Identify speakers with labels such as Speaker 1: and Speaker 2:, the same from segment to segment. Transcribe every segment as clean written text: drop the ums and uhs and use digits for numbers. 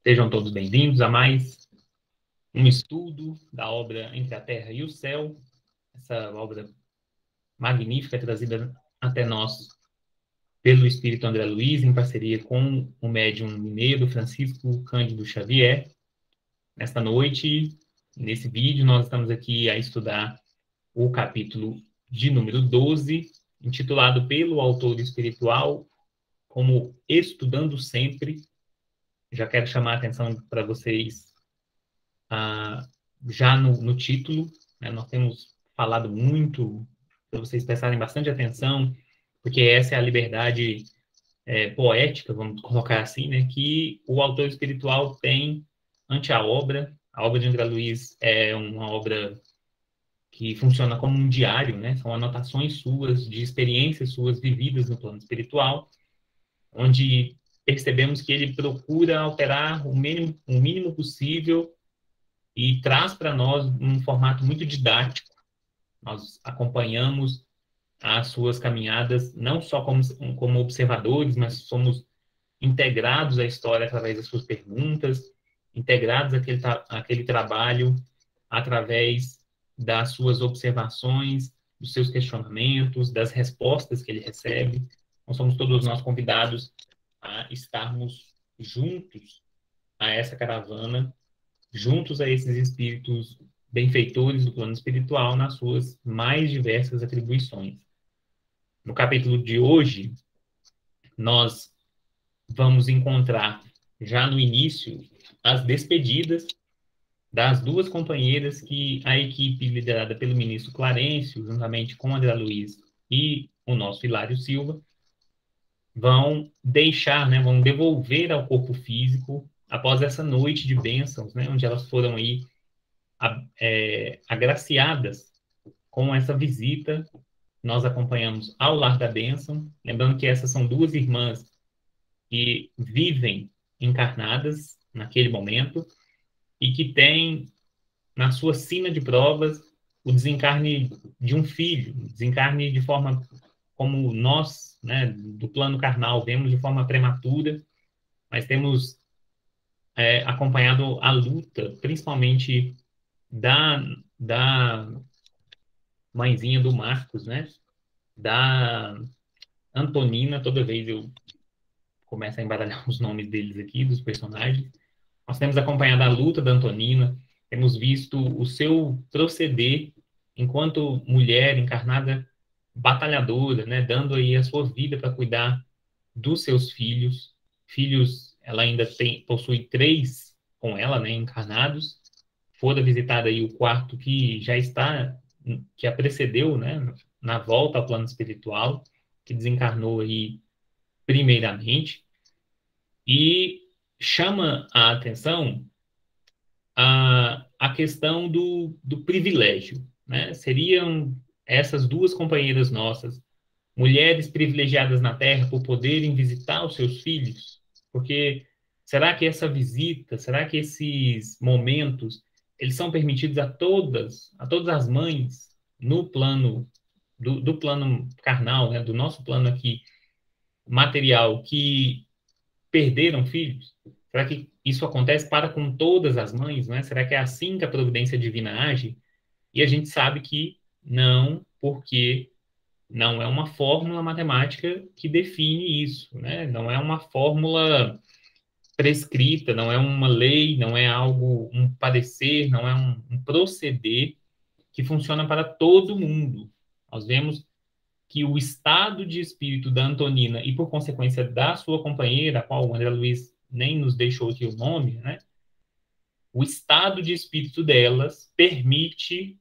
Speaker 1: Sejam todos bem-vindos a mais um estudo da obra Entre a Terra e o Céu, essa obra magnífica trazida até nós pelo Espírito André Luiz, em parceria com o médium mineiro Francisco Cândido Xavier. Nesta noite, nesse vídeo, nós estamos aqui a estudar o capítulo de número 12, intitulado pelo autor espiritual como Estudando Sempre. Já quero chamar a atenção para vocês já no título, né? Nós temos falado muito, para vocês prestarem bastante atenção, porque essa é a liberdade poética, vamos colocar assim, né? Que o autor espiritual tem ante a obra. A obra de André Luiz é uma obra que funciona como um diário, né? São anotações suas, de experiências suas vividas no plano espiritual, onde percebemos que ele procura alterar o mínimo possível e traz para nós um formato muito didático. Nós acompanhamos as suas caminhadas, não só como observadores, mas somos integrados à história através das suas perguntas, integrados àquele trabalho através das suas observações, dos seus questionamentos, das respostas que ele recebe. Nós somos todos nós convidados a estarmos juntos a essa caravana, juntos a esses espíritos benfeitores do plano espiritual nas suas mais diversas atribuições. No capítulo de hoje, nós vamos encontrar, já no início, as despedidas das duas companheiras que a equipe liderada pelo ministro Clarencio, juntamente com André Luiz e o nosso Hilário Silva, vão deixar, né, vão devolver ao corpo físico após essa noite de bênçãos, né, onde elas foram aí agraciadas com essa visita. Nós acompanhamos ao Lar da Bênção, lembrando que essas são duas irmãs que vivem encarnadas naquele momento e que têm na sua sina de provas o desencarne de um filho, desencarne de forma como nós, né, do plano carnal, vemos de forma prematura, mas temos acompanhado a luta, principalmente da mãezinha do Marcos, né, da Antonina. Toda vez eu começo a embaralhar os nomes deles aqui, dos personagens. Nós temos acompanhado a luta da Antonina, temos visto o seu proceder enquanto mulher encarnada batalhadora, né, dando aí a sua vida para cuidar dos seus filhos. Filhos, ela ainda possui 3 com ela, né, encarnados. Fora visitada aí o quarto que já está, que a precedeu, né, na volta ao plano espiritual, que desencarnou aí primeiramente. E chama a atenção a questão do privilégio, né? Seriam essas duas companheiras nossas, mulheres privilegiadas na Terra por poderem visitar os seus filhos? Porque será que essa visita, será que esses momentos, eles são permitidos a todas as mães no plano do plano carnal, né? Do nosso plano aqui material, que perderam filhos? Será que isso acontece para com todas as mães, né? Será que é assim que a providência divina age? E a gente sabe que não, porque não é uma fórmula matemática que define isso, né? Não é uma fórmula prescrita, não é uma lei, não é algo, um parecer, não é um proceder que funciona para todo mundo. Nós vemos que o estado de espírito da Antonina e, por consequência, da sua companheira, a qual o André Luiz nem nos deixou aqui o nome, né? O estado de espírito delas permite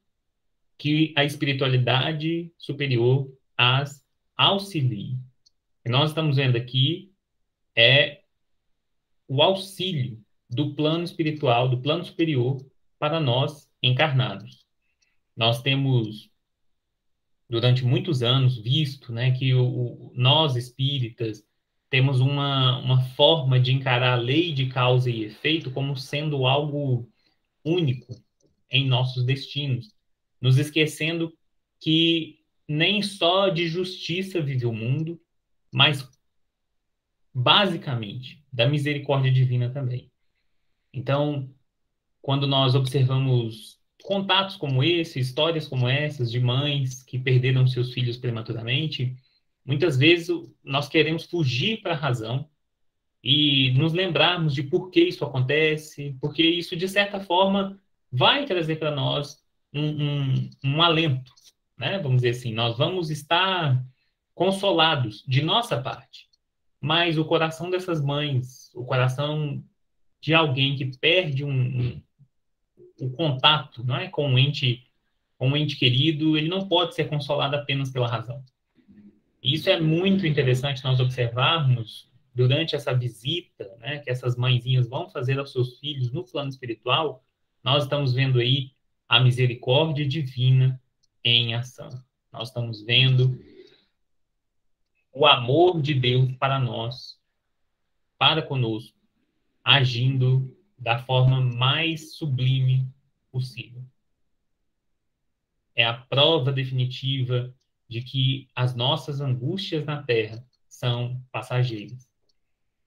Speaker 1: que a espiritualidade superior as auxilie. O que nós estamos vendo aqui é o auxílio do plano espiritual, do plano superior, para nós encarnados. Nós temos, durante muitos anos, visto, né, que nós espíritas temos uma forma de encarar a lei de causa e efeito como sendo algo único em nossos destinos, nos esquecendo que nem só de justiça vive o mundo, mas basicamente da misericórdia divina também. Então, quando nós observamos contatos como esse, histórias como essas, de mães que perderam seus filhos prematuramente, muitas vezes nós queremos fugir para a razão e nos lembrarmos de por que isso acontece, porque isso, de certa forma, vai trazer para nós um alento, né? Vamos dizer assim, nós vamos estar consolados de nossa parte, mas o coração dessas mães, o coração de alguém que perde o contato, não é, com um ente querido, ele não pode ser consolado apenas pela razão. E isso é muito interessante nós observarmos durante essa visita, né, que essas mãezinhas vão fazer aos seus filhos no plano espiritual. Nós estamos vendo aí a misericórdia divina em ação. Nós estamos vendo o amor de Deus para nós, para conosco, agindo da forma mais sublime possível. É a prova definitiva de que as nossas angústias na terra são passageiras.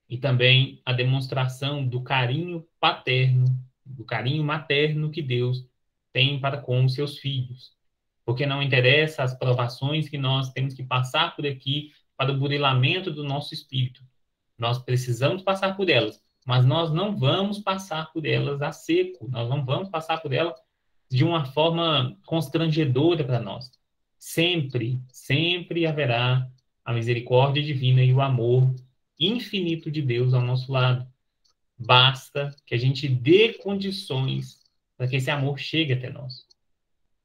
Speaker 1: E também a demonstração do carinho paterno, do carinho materno que Deus tem para com os seus filhos. Porque não interessa as provações que nós temos que passar por aqui para o burilamento do nosso espírito. Nós precisamos passar por elas, mas nós não vamos passar por elas a seco, nós não vamos passar por elas de uma forma constrangedora para nós. Sempre, sempre haverá a misericórdia divina e o amor infinito de Deus ao nosso lado. Basta que a gente dê condições para que esse amor chegue até nós.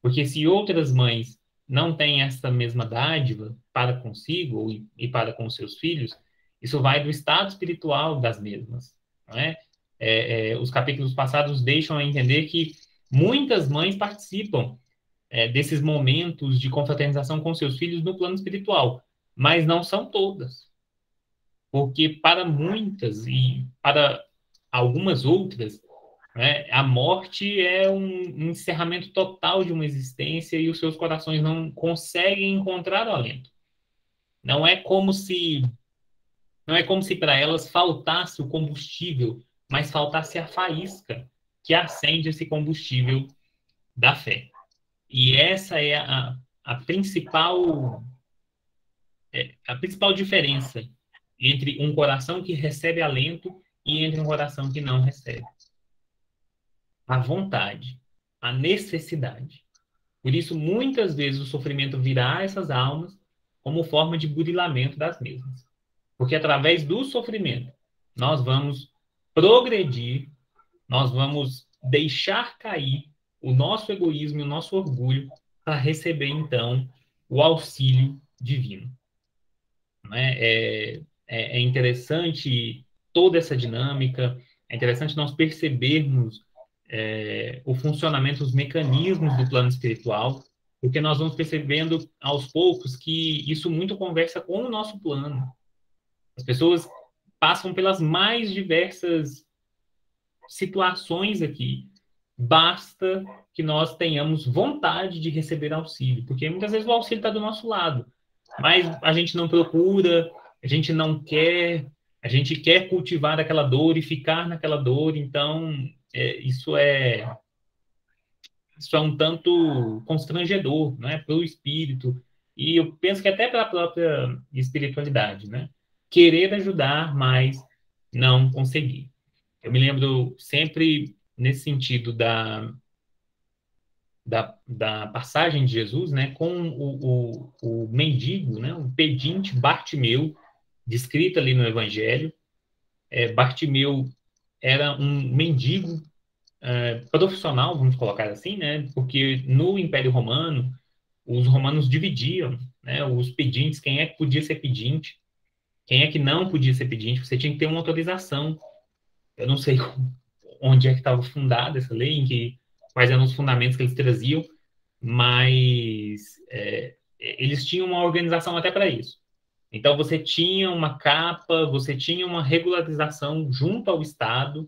Speaker 1: Porque se outras mães não têm essa mesma dádiva para consigo e para com seus filhos, isso vai do estado espiritual das mesmas, não é? Os capítulos passados deixam a entender que muitas mães participam desses momentos de confraternização com seus filhos no plano espiritual, mas não são todas. Porque para muitas e para algumas outras, né, a morte é um encerramento total de uma existência e os seus corações não conseguem encontrar o alento. Não é como se não é como se para elas faltasse o combustível, mas faltasse a faísca que acende esse combustível da fé. E essa é a principal diferença entre um coração que recebe alento e entre um coração que não recebe. A vontade, a necessidade. Por isso, muitas vezes, o sofrimento virá a essas almas como forma de burilamento das mesmas. Porque através do sofrimento, nós vamos progredir, nós vamos deixar cair o nosso egoísmo e o nosso orgulho para receber, então, o auxílio divino. Não é? É interessante toda essa dinâmica, é interessante nós percebermos o funcionamento, os mecanismos do plano espiritual, porque nós vamos percebendo aos poucos que isso muito conversa com o nosso plano. As pessoas passam pelas mais diversas situações aqui. Basta que nós tenhamos vontade de receber auxílio, porque muitas vezes o auxílio está do nosso lado, mas a gente não procura, a gente não quer, a gente quer cultivar aquela dor e ficar naquela dor, então isso é um tanto constrangedor, né, para o espírito, e eu penso que até para a própria espiritualidade, né? Querer ajudar, mas não conseguir. Eu me lembro sempre nesse sentido da passagem de Jesus, né, com o mendigo, né, o pedinte Bartimeu, descrito ali no Evangelho. Bartimeu era um mendigo profissional, vamos colocar assim, né, porque no Império Romano, os romanos dividiam, né, os pedintes, quem é que podia ser pedinte, quem é que não podia ser pedinte, você tinha que ter uma autorização. Eu não sei onde é que estava fundada essa lei, quais eram os fundamentos que eles traziam, mas eles tinham uma organização até para isso. Então, você tinha uma capa, você tinha uma regularização junto ao Estado.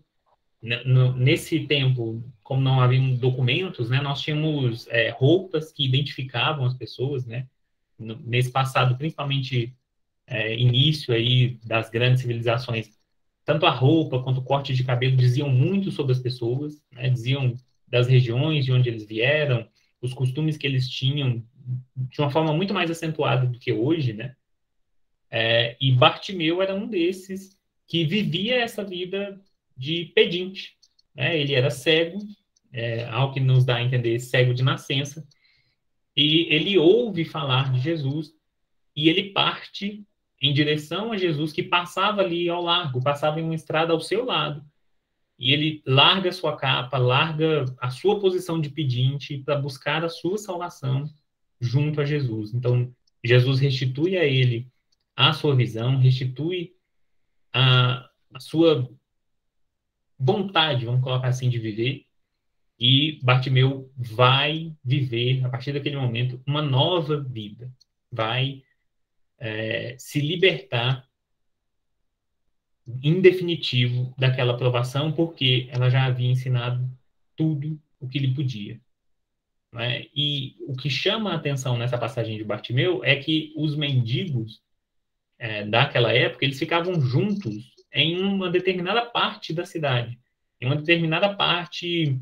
Speaker 1: Nesse tempo, como não haviam documentos, né, nós tínhamos roupas que identificavam as pessoas, né? Nesse passado, principalmente início aí das grandes civilizações, tanto a roupa quanto o corte de cabelo diziam muito sobre as pessoas, né? Diziam das regiões de onde eles vieram, os costumes que eles tinham, de uma forma muito mais acentuada do que hoje, né? E Bartimeu era um desses que vivia essa vida de pedinte, né? Ele era cego, ao que nos dá a entender, cego de nascença, e ele ouve falar de Jesus e ele parte em direção a Jesus, que passava ali ao largo, passava em uma estrada ao seu lado. E ele larga a sua capa, larga a sua posição de pedinte para buscar a sua salvação junto a Jesus. Então, Jesus restitui a ele a sua visão, restitui a sua vontade, vamos colocar assim, de viver. E Bartimeu vai viver, a partir daquele momento, uma nova vida. Vai se libertar em definitivo daquela aprovação, porque ela já havia ensinado tudo o que ele podia. Né? E o que chama a atenção nessa passagem de Bartimeu é que os mendigos daquela época, eles ficavam juntos em uma determinada parte da cidade, em uma determinada parte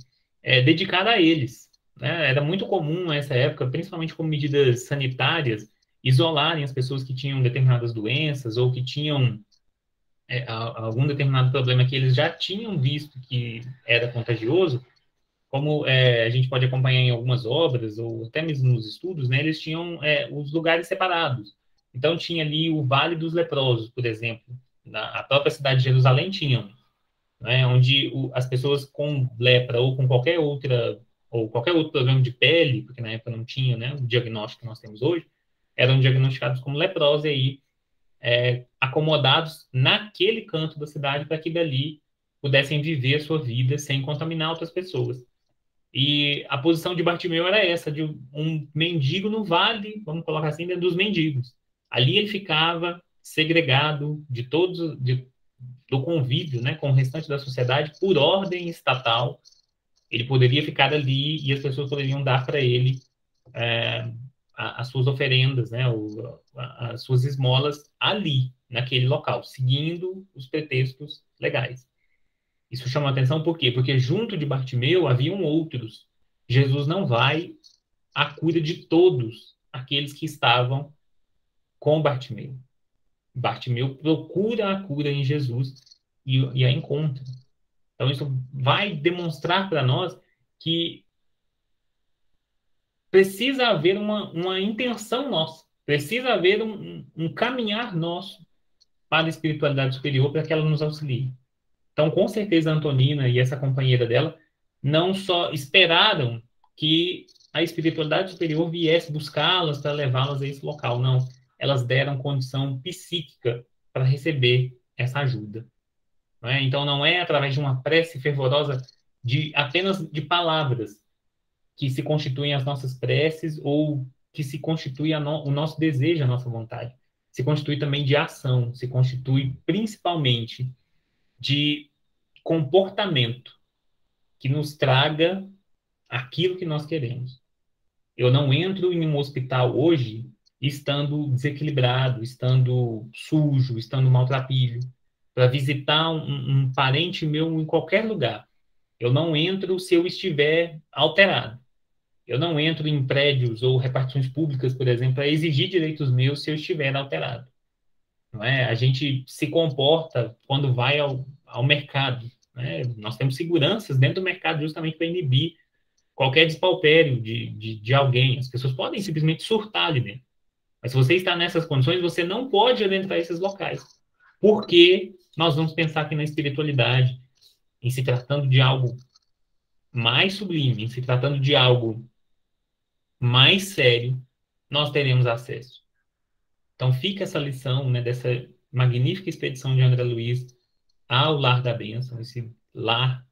Speaker 1: dedicada a eles. Né? Era muito comum nessa época, principalmente com medidas sanitárias, isolarem as pessoas que tinham determinadas doenças ou que tinham algum determinado problema que eles já tinham visto que era contagioso, como a gente pode acompanhar em algumas obras, ou até mesmo nos estudos, né, eles tinham os lugares separados. Então, tinha ali o Vale dos Leprosos, por exemplo. A própria cidade de Jerusalém tinha, né, onde as pessoas com lepra ou com qualquer outro problema de pele, porque na época não tinha, né, o diagnóstico que nós temos hoje, eram diagnosticados como leprosos e aí acomodados naquele canto da cidade para que dali pudessem viver a sua vida sem contaminar outras pessoas. E a posição de Bartimeu era essa, de um mendigo no vale, vamos colocar assim, dos mendigos. Ali ele ficava segregado de todos, do convívio, né, com o restante da sociedade por ordem estatal. Ele poderia ficar ali e as pessoas poderiam dar para ele é, as suas oferendas, né, as suas esmolas ali, naquele local, seguindo os pretextos legais. Isso chama atenção por quê? Porque junto de Bartimeu haviam outros. Jesus não vai à cura de todos aqueles que estavam com Bartimeu. Bartimeu procura a cura em Jesus e a encontra. Então, isso vai demonstrar para nós que precisa haver uma intenção nossa, precisa haver um caminhar nosso para a espiritualidade superior para que ela nos auxilie. Então, com certeza, a Antonina e essa companheira dela não só esperaram que a espiritualidade superior viesse buscá-las para levá-las a esse local, não. Elas deram condição psíquica para receber essa ajuda. Não é? Então, não é através de uma prece fervorosa apenas de palavras que se constituem as nossas preces ou que se constitui o nosso desejo, a nossa vontade. Se constitui também de ação, se constitui principalmente de comportamento que nos traga aquilo que nós queremos. Eu não entro em um hospital hoje estando desequilibrado, estando sujo, estando maltrapilho, para visitar um parente meu em qualquer lugar. Eu não entro se eu estiver alterado. Eu não entro em prédios ou repartições públicas, por exemplo, para exigir direitos meus se eu estiver alterado. Não é? A gente se comporta quando vai ao mercado. Né? Nós temos seguranças dentro do mercado justamente para inibir qualquer despautério de alguém. As pessoas podem simplesmente surtar ali dentro. Mas se você está nessas condições, você não pode adentrar esses locais. Porque nós vamos pensar aqui na espiritualidade, em se tratando de algo mais sublime, em se tratando de algo mais sério, nós teremos acesso. Então fica essa lição, né, dessa magnífica expedição de André Luiz ao Lar da Bênção, esse lar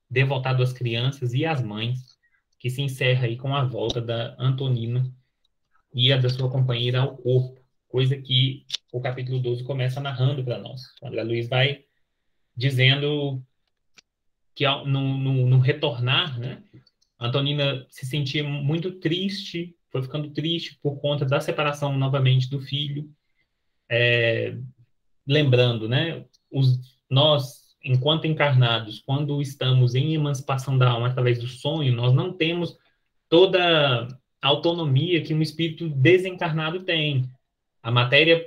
Speaker 1: devotado às crianças e às mães, que se encerra aí com a volta da Antonina e a da sua companheira ao corpo, coisa que o capítulo 12 começa narrando para nós. O André Luiz vai dizendo que no retornar, né, a Antonina se sentia muito triste, foi ficando triste por conta da separação novamente do filho, lembrando, né, nós, enquanto encarnados, quando estamos em emancipação da alma através do sonho, nós não temos toda a autonomia que um espírito desencarnado tem. A matéria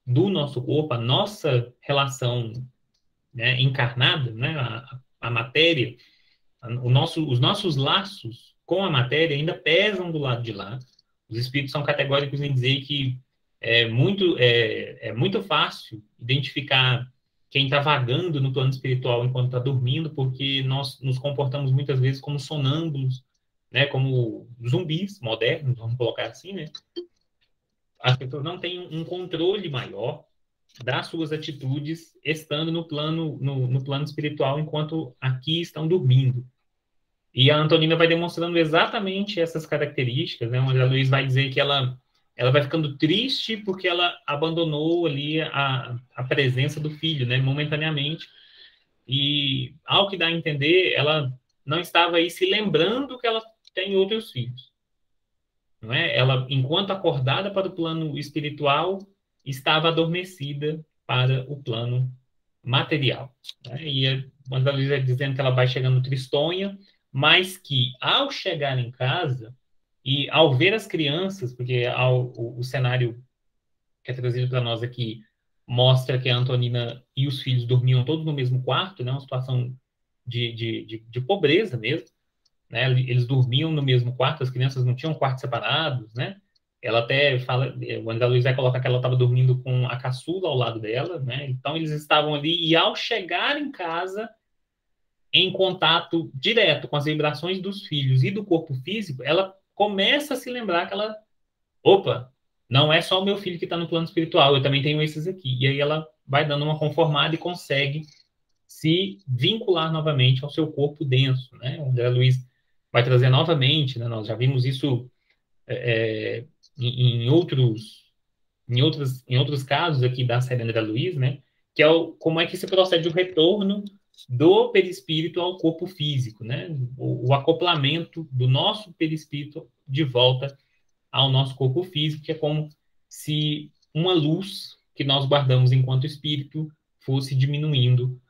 Speaker 1: do nosso corpo, a nossa relação, né, encarnada, né, a matéria, os nossos laços com a matéria ainda pesam do lado de lá. Os espíritos são categóricos em dizer que é muito fácil identificar quem está vagando no plano espiritual enquanto está dormindo, porque nós nos comportamos muitas vezes como sonâmbulos, né, como zumbis modernos, vamos colocar assim, né? As pessoas não têm um controle maior das suas atitudes estando no plano espiritual enquanto aqui estão dormindo. E a Antonina vai demonstrando exatamente essas características, né? Onde a Luiz vai dizer que ela vai ficando triste porque ela abandonou ali a presença do filho, né? Momentaneamente. E, ao que dá a entender, ela não estava aí se lembrando que ela tem outros filhos. Não é? Ela, enquanto acordada para o plano espiritual, estava adormecida para o plano material. Né? E a Ana Luísa dizendo que ela vai chegando tristonha, mas que, ao chegar em casa e ao ver as crianças, porque o cenário que é trazido para nós aqui mostra que a Antonina e os filhos dormiam todos no mesmo quarto, né? Uma situação de pobreza mesmo, né? Eles dormiam no mesmo quarto, as crianças não tinham quartos separados, né? Ela até fala, o André Luiz vai colocar que ela estava dormindo com a caçula ao lado dela, né? Então eles estavam ali e ao chegar em casa, em contato direto com as vibrações dos filhos e do corpo físico, ela começa a se lembrar que ela, opa, não é só o meu filho que está no plano espiritual, eu também tenho esses aqui. E aí ela vai dando uma conformada e consegue se vincular novamente ao seu corpo denso, né? O André Luiz vai trazer novamente, né? Nós já vimos isso em outros casos aqui da série André Luiz, né? Que é como é que se procede o retorno do perispírito ao corpo físico, né? O acoplamento do nosso perispírito de volta ao nosso corpo físico, que é como se uma luz que nós guardamos enquanto espírito fosse diminuindo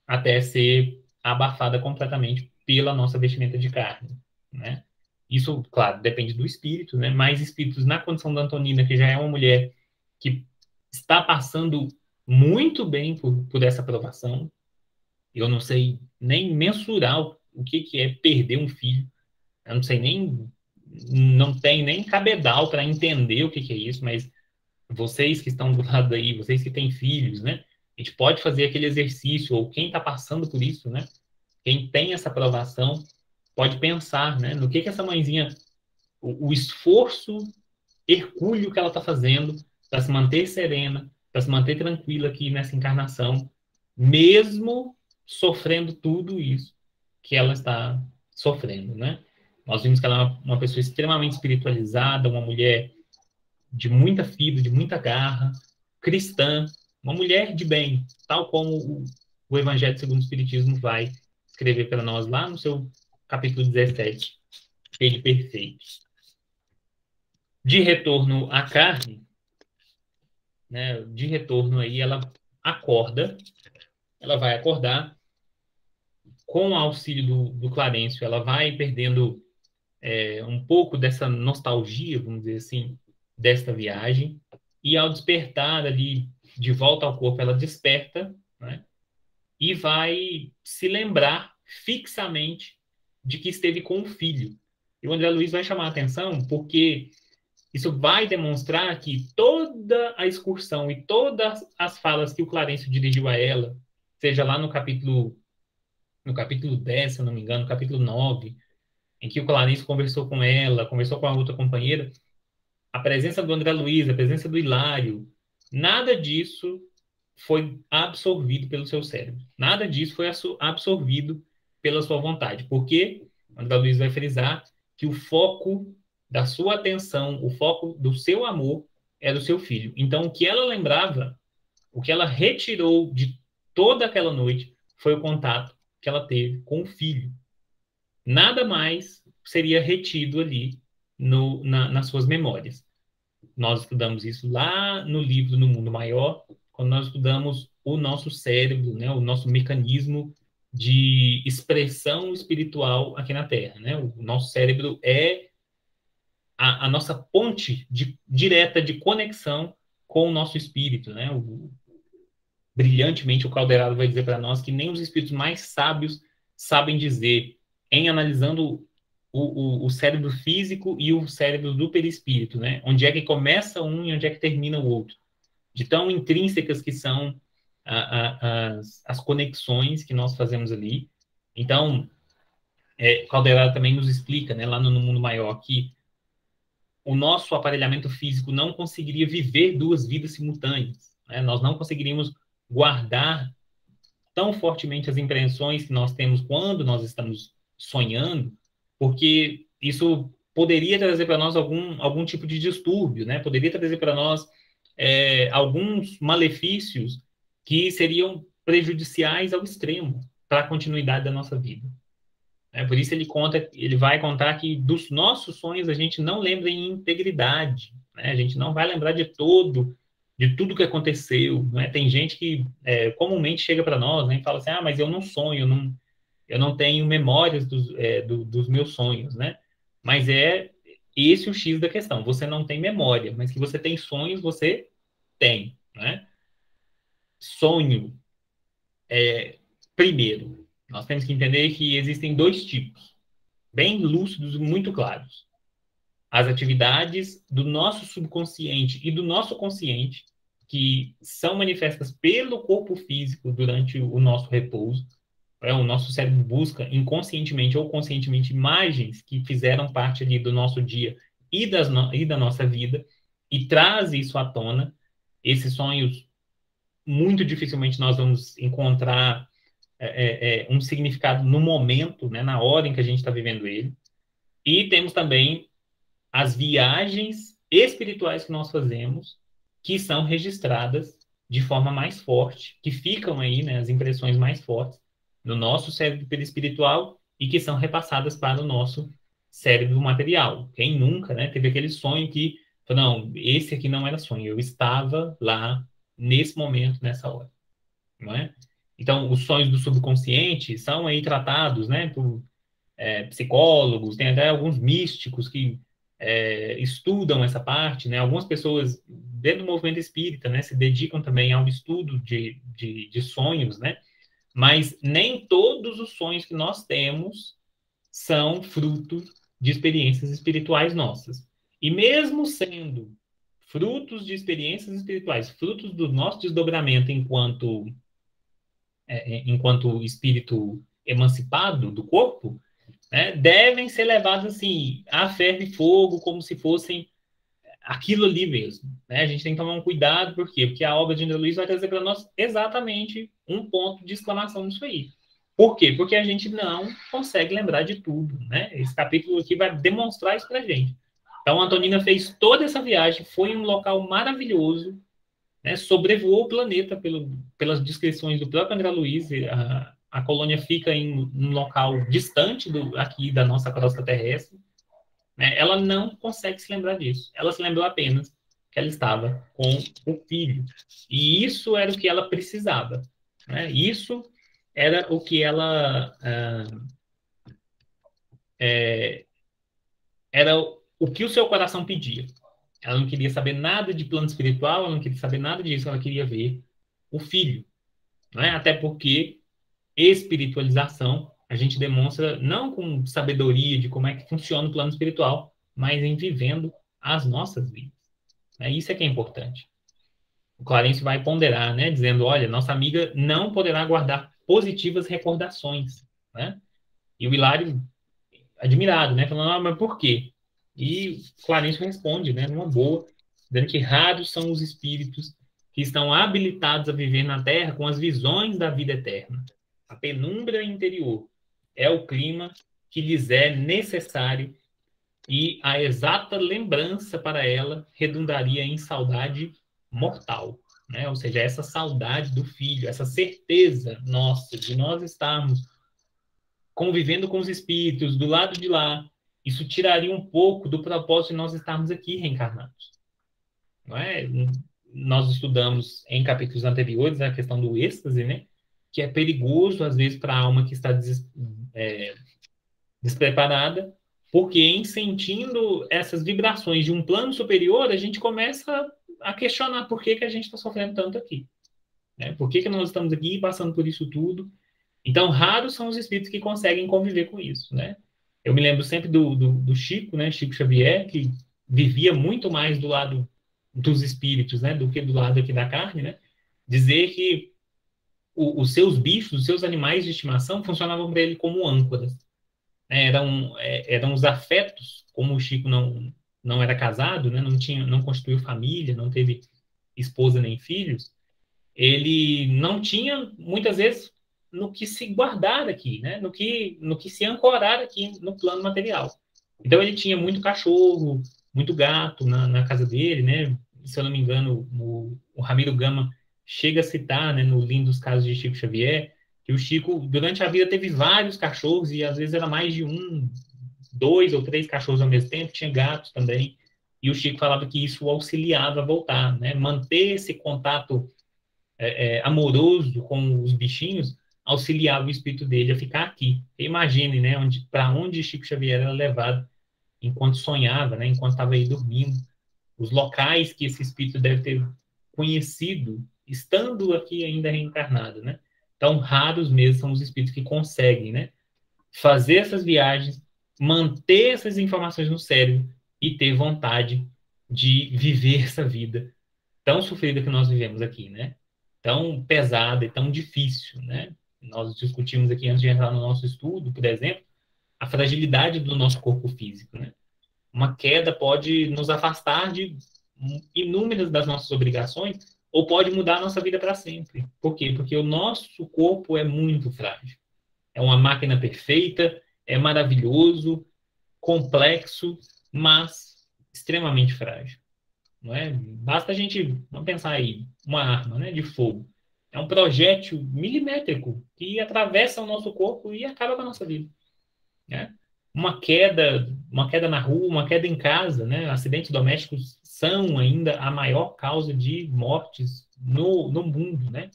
Speaker 1: até ser abafada completamente pela nossa vestimenta de carne, né? Isso, claro, depende do espírito, né? Mas espíritos na condição da Antonina, que já é uma mulher que está passando muito bem por essa provação, eu não sei nem mensurar o que é perder um filho, eu não sei nem, não tem nem cabedal para entender o que é isso, mas vocês que estão do lado aí, vocês que têm filhos, né? A gente pode fazer aquele exercício, ou quem está passando por isso, né? Quem tem essa provação, pode pensar, né? No que essa mãezinha, o esforço hercúleo que ela está fazendo para se manter serena, para se manter tranquila aqui nessa encarnação, mesmo sofrendo tudo isso que ela está sofrendo, né? Nós vimos que ela é uma pessoa extremamente espiritualizada, uma mulher de muita fibra, de muita garra, cristã, uma mulher de bem, tal como o Evangelho segundo o Espiritismo vai escrever para nós lá no seu capítulo 17, Ele Perfeito. De retorno à carne, né, de retorno aí, ela acorda, ela vai acordar, com o auxílio do Clarencio, ela vai perdendo um pouco dessa nostalgia, vamos dizer assim, desta viagem, e ao despertar ali de volta ao corpo, ela desperta, né, e vai se lembrar fixamente de que esteve com o filho. E o André Luiz vai chamar a atenção porque isso vai demonstrar que toda a excursão e todas as falas que o Clarencio dirigiu a ela, seja lá no capítulo 10, se eu não me engano, no capítulo 9, em que o Clarencio conversou com ela, conversou com a outra companheira, a presença do André Luiz, a presença do Hilário, nada disso foi absorvido pelo seu cérebro. Nada disso foi absorvido pela sua vontade. Porque o André Luiz vai frisar que o foco da sua atenção, o foco do seu amor era o seu filho. Então, o que ela lembrava, o que ela retirou de toda aquela noite foi o contato que ela teve com o filho. Nada mais seria retido ali nas suas memórias. Nós estudamos isso lá no livro No Mundo Maior, quando nós estudamos o nosso cérebro, né, o nosso mecanismo de expressão espiritual aqui na Terra, né? O nosso cérebro é a nossa ponte direta de conexão com o nosso espírito, né? Brilhantemente, o Calderaro vai dizer para nós que nem os espíritos mais sábios sabem dizer, em analisando o cérebro físico e o cérebro do perispírito, né? Onde é que começa um e onde é que termina o outro. De tão intrínsecas que são as conexões que nós fazemos ali. Então, Calderaro também nos explica, né, lá no Mundo Maior, que o nosso aparelhamento físico não conseguiria viver duas vidas simultâneas, né? Nós não conseguiríamos guardar tão fortemente as impressões que nós temos quando nós estamos sonhando, porque isso poderia trazer para nós algum tipo de distúrbio, né? Poderia trazer para nós alguns malefícios que seriam prejudiciais ao extremo para a continuidade da nossa vida. Por isso ele vai contar que dos nossos sonhos a gente não lembra em integridade, né? A gente não vai lembrar de tudo que aconteceu, né? Tem gente que comumente chega para nós, né, e fala assim, mas eu não sonho, eu não tenho memórias dos meus sonhos, né? Mas é esse o X da questão. Você não tem memória, mas que você tem sonhos, você tem, né? Sonho, primeiro, nós temos que entender que existem dois tipos, bem lúcidos e muito claros. As atividades do nosso subconsciente e do nosso consciente, que são manifestas pelo corpo físico durante o nosso repouso. O nosso cérebro busca inconscientemente ou conscientemente imagens que fizeram parte ali do nosso dia e da nossa vida e traz isso à tona. Esses sonhos, muito dificilmente nós vamos encontrar um significado no momento, né, na hora em que a gente está vivendo ele. E temos também as viagens espirituais que nós fazemos, que são registradas de forma mais forte, que ficam aí, né, as impressões mais fortes no nosso cérebro perispiritual e que são repassadas para o nosso cérebro material. Quem nunca, né, teve aquele sonho que, não, esse aqui não era sonho, eu estava lá nesse momento, nessa hora, não é? Então, os sonhos do subconsciente são aí tratados, né, por psicólogos, tem até alguns místicos que estudam essa parte, né? Algumas pessoas dentro do movimento espírita, né, se dedicam também ao estudo de sonhos, né? Mas nem todos os sonhos que nós temos são frutos de experiências espirituais nossas. E mesmo sendo frutos de experiências espirituais, frutos do nosso desdobramento enquanto espírito emancipado do corpo, né, devem ser levados assim, a ferro e fogo, como se fossem aquilo ali mesmo. Né? A gente tem que tomar um cuidado, por quê? Porque a obra de André Luiz vai trazer para nós exatamente um ponto de exclamação nisso aí. Por quê? Porque a gente não consegue lembrar de tudo. Né? Esse capítulo aqui vai demonstrar isso para a gente. Então, a Antonina fez toda essa viagem, foi em um local maravilhoso, né? Sobrevoou o planeta pelas descrições do próprio André Luiz. A colônia fica em um local distante aqui da nossa crosta terrestre, né? Ela não consegue se lembrar disso. Ela se lembrou apenas que ela estava com o filho. E isso era o que ela precisava. Né? Isso era o que ela... era o que o seu coração pedia. Ela não queria saber nada de plano espiritual, ela não queria saber nada disso, ela queria ver o filho. Né? Até porque espiritualização a gente demonstra não com sabedoria de como é que funciona o plano espiritual, mas em vivendo as nossas vidas. Isso é que é importante. O Clarence vai ponderar, né, dizendo, olha, nossa amiga não poderá guardar positivas recordações, né? E o Hilário, admirado, né, falando, mas por quê? E Clarence responde, né, numa boa, dizendo que raros são os espíritos que estão habilitados a viver na Terra com as visões da vida eterna. A penumbra interior é o clima que lhes é necessário e a exata lembrança para ela redundaria em saudade mortal, né? Ou seja, essa saudade do filho, essa certeza nossa de nós estarmos convivendo com os espíritos do lado de lá, isso tiraria um pouco do propósito de nós estarmos aqui reencarnados. Não é? nós estudamos em capítulos anteriores a questão do êxtase, né? Que é perigoso, às vezes, para a alma que está despreparada, porque em sentindo essas vibrações de um plano superior, a gente começa a questionar por que que a gente está sofrendo tanto aqui, né? Por que que nós estamos aqui passando por isso tudo? Então, raros são os espíritos que conseguem conviver com isso, né? Eu me lembro sempre do Chico, né? Chico Xavier, que vivia muito mais do lado dos espíritos, né? Do que do lado aqui da carne, né? Dizer que os seus bichos, os seus animais de estimação funcionavam para ele como âncoras, né? Eram os afetos, como o Chico não era casado, né? Não constituiu família, não teve esposa nem filhos, ele não tinha, muitas vezes, no que se guardar aqui, né? No que se ancorar aqui no plano material. Então, ele tinha muito cachorro, muito gato na casa dele, né? Se eu não me engano, o Ramiro Gama chega a citar, né, no Lindos Casos de Chico Xavier, que o Chico, durante a vida, teve vários cachorros, e às vezes era mais de um, dois ou três cachorros ao mesmo tempo, tinha gatos também, e o Chico falava que isso o auxiliava a voltar, né? Manter esse contato amoroso com os bichinhos auxiliava o espírito dele a ficar aqui. Imagine, né, para onde Chico Xavier era levado enquanto sonhava, né, enquanto estava aí dormindo, os locais que esse espírito deve ter conhecido estando aqui ainda reencarnado, né? Então, raros mesmo são os espíritos que conseguem, né, fazer essas viagens, manter essas informações no cérebro e ter vontade de viver essa vida tão sofrida que nós vivemos aqui, né? Tão pesada e tão difícil, né? Nós discutimos aqui antes de entrar no nosso estudo, por exemplo, a fragilidade do nosso corpo físico, né? Uma queda pode nos afastar de inúmeras das nossas obrigações ou pode mudar a nossa vida para sempre. Por quê? Porque o nosso corpo é muito frágil. É uma máquina perfeita, é maravilhoso, complexo, mas extremamente frágil. Não é? Basta a gente, vamos pensar aí, uma arma, né, de fogo. É um projétil milimétrico que atravessa o nosso corpo e acaba com a nossa vida, né? Uma queda na rua, uma queda em casa, né? Acidentes domésticos são ainda a maior causa de mortes no mundo, né?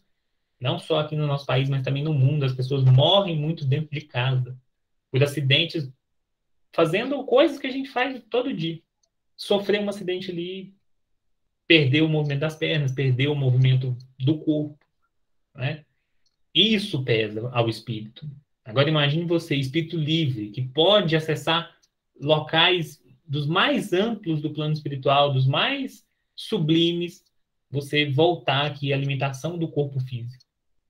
Speaker 1: Não só aqui no nosso país, mas também no mundo. As pessoas morrem muito dentro de casa por acidentes, fazendo coisas que a gente faz todo dia. Sofrer um acidente ali, perdeu o movimento das pernas, perdeu o movimento do corpo, né? Isso pesa ao espírito. Agora imagine você, espírito livre, que pode acessar locais dos mais amplos do plano espiritual, dos mais sublimes, você voltar aqui à limitação do corpo físico,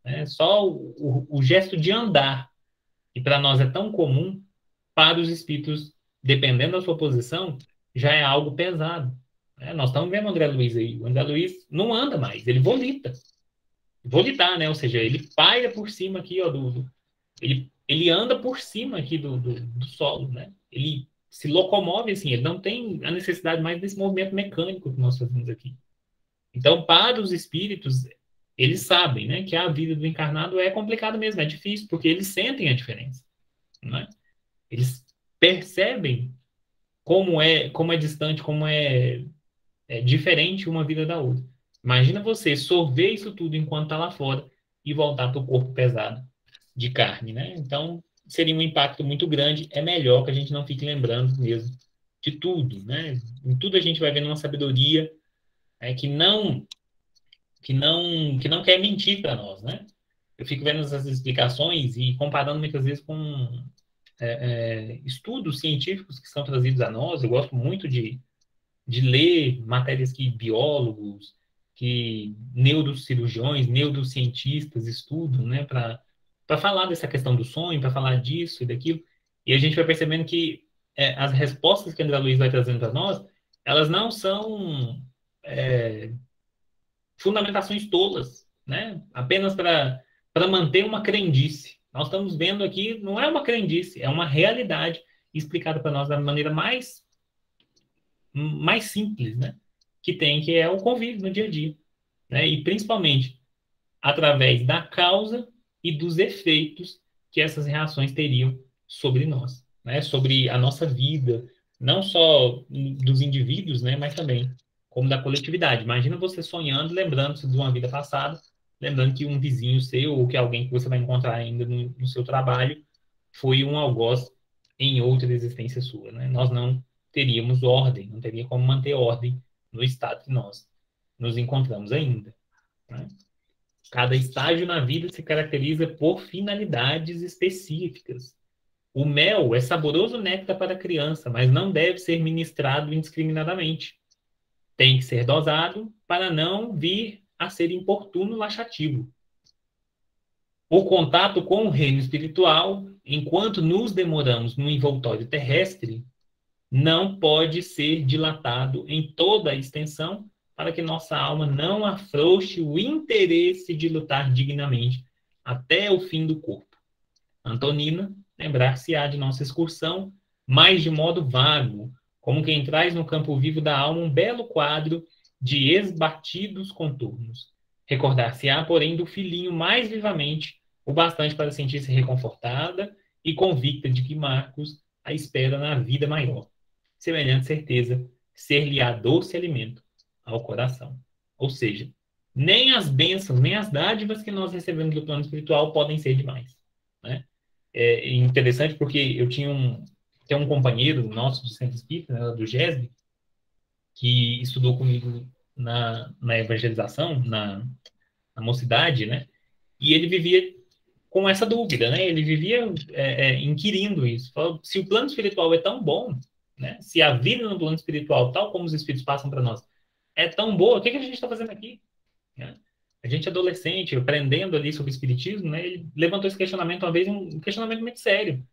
Speaker 1: né? Só o gesto de andar, que para nós é tão comum, para os espíritos, dependendo da sua posição, já é algo pesado, né? Nós estamos vendo o André Luiz aí. O André Luiz não anda mais, ele volita. Volitar, né? Ou seja, ele paira por cima aqui, ó, ele anda por cima aqui do solo, né? Ele se locomove assim, ele não tem a necessidade mais desse movimento mecânico que nós fazemos aqui. Então, para os espíritos, eles sabem, né, que a vida do encarnado é complicada mesmo, é difícil, porque eles sentem a diferença, né? Eles percebem como é distante, como é diferente uma vida da outra. Imagina você sorver isso tudo enquanto está lá fora e voltar para o corpo pesado de carne, né? Então, seria um impacto muito grande. É melhor que a gente não fique lembrando mesmo de tudo, né? Em tudo a gente vai vendo uma sabedoria, né, que não quer mentir para nós, né? Eu fico vendo essas explicações e comparando muitas vezes com estudos científicos que são trazidos a nós. Eu gosto muito de ler matérias que biólogos, que neurocirurgiões, neurocientistas estudam, né, para falar dessa questão do sonho, para falar disso e daquilo. E a gente vai percebendo que as respostas que a André Luiz vai trazendo para nós, elas não são é, fundamentações tolas, né, apenas para manter uma crendice. Nós estamos vendo aqui, não é uma crendice, é uma realidade explicada para nós da maneira mais simples, né? Que tem, que é o convívio no dia a dia, né? E principalmente através da causa e dos efeitos que essas reações teriam sobre nós, né? Sobre a nossa vida, não só dos indivíduos, né? Mas também como da coletividade. Imagina você sonhando, lembrando-se de uma vida passada, lembrando que um vizinho seu ou que alguém que você vai encontrar ainda no seu trabalho foi um algoz em outra existência sua, né? Nós não teríamos ordem, não teria como manter ordem no estado que nós nos encontramos ainda, né? Cada estágio na vida se caracteriza por finalidades específicas. O mel é saboroso néctar para a criança, mas não deve ser ministrado indiscriminadamente. Tem que ser dosado para não vir a ser importuno laxativo. O contato com o reino espiritual, enquanto nos demoramos no envoltório terrestre, não pode ser dilatado em toda a extensão para que nossa alma não afrouxe o interesse de lutar dignamente até o fim do corpo. Antonina, lembrar-se-á de nossa excursão, mas de modo vago, como quem traz no campo vivo da alma um belo quadro de esbatidos contornos. Recordar-se-á, porém, do filhinho mais vivamente, o bastante para sentir-se reconfortada e convicta de que Marcos a espera na vida maior. Semelhante certeza ser-lhe-á doce alimento ao coração. Ou seja, nem as bênçãos, nem as dádivas que nós recebemos do plano espiritual podem ser demais, né? É interessante porque tem um companheiro nosso do Centro Espírita, né, do GESB, que estudou comigo na evangelização, na mocidade, né? E ele vivia com essa dúvida, né? Ele vivia inquirindo isso. Falou, se o plano espiritual é tão bom, né? Se a vida no plano espiritual, tal como os espíritos passam para nós, é tão boa, o que a gente está fazendo aqui, né? A gente adolescente, aprendendo ali sobre o espiritismo, né? Ele levantou esse questionamento uma vez, um questionamento muito sério.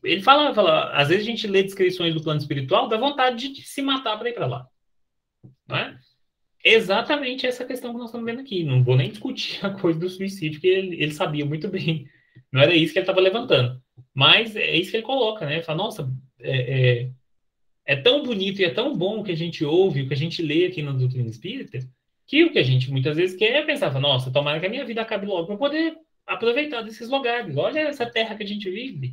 Speaker 1: Ele fala, às vezes a gente lê descrições do plano espiritual, dá vontade de se matar para ir para lá, não é? Exatamente essa questão que nós estamos vendo aqui. Não vou nem discutir a coisa do suicídio, que ele sabia muito bem. Não era isso que ele estava levantando. Mas é isso que ele coloca, né? Ele fala, nossa, é tão bonito e é tão bom o que a gente ouve, o que a gente lê aqui na doutrina espírita, que o que a gente muitas vezes quer é pensar, nossa, tomara que a minha vida acabe logo para poder aproveitar desses lugares. Olha essa terra que a gente vive.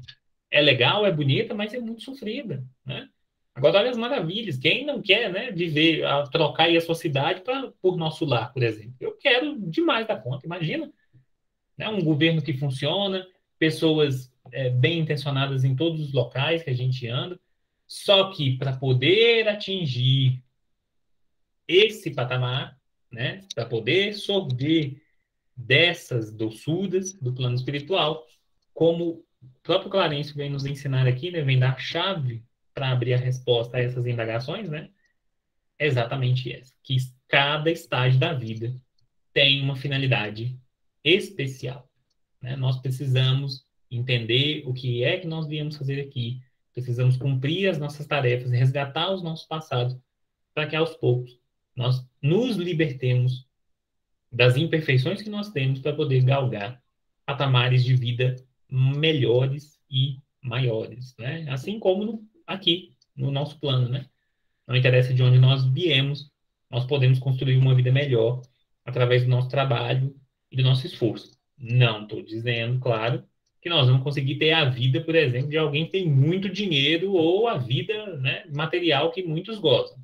Speaker 1: É legal, é bonita, mas é muito sofrida, né? Agora, olha as maravilhas. Quem não quer, né, viver, trocar aí a sua cidade por nosso lar, por exemplo? Eu quero demais da conta. Imagina, né, um governo que funciona, pessoas bem intencionadas em todos os locais que a gente anda. Só que para poder atingir esse patamar, né, para poder sorver dessas doçuras do plano espiritual, como o próprio Clarencio vem nos ensinar aqui, né, vem dar chave para abrir a resposta a essas indagações, né, é exatamente essa, que cada estágio da vida tem uma finalidade especial, né? Nós precisamos entender o que é que nós viemos fazer aqui, precisamos cumprir as nossas tarefas, resgatar os nossos passados, para que aos poucos nós nos libertemos das imperfeições que nós temos para poder galgar patamares de vida melhores e maiores, né? Assim como aqui, no nosso plano, né? Não interessa de onde nós viemos, nós podemos construir uma vida melhor através do nosso trabalho e do nosso esforço. Não estou dizendo, claro, que nós vamos conseguir ter a vida, por exemplo, de alguém que tem muito dinheiro ou a vida, né, material que muitos gozam,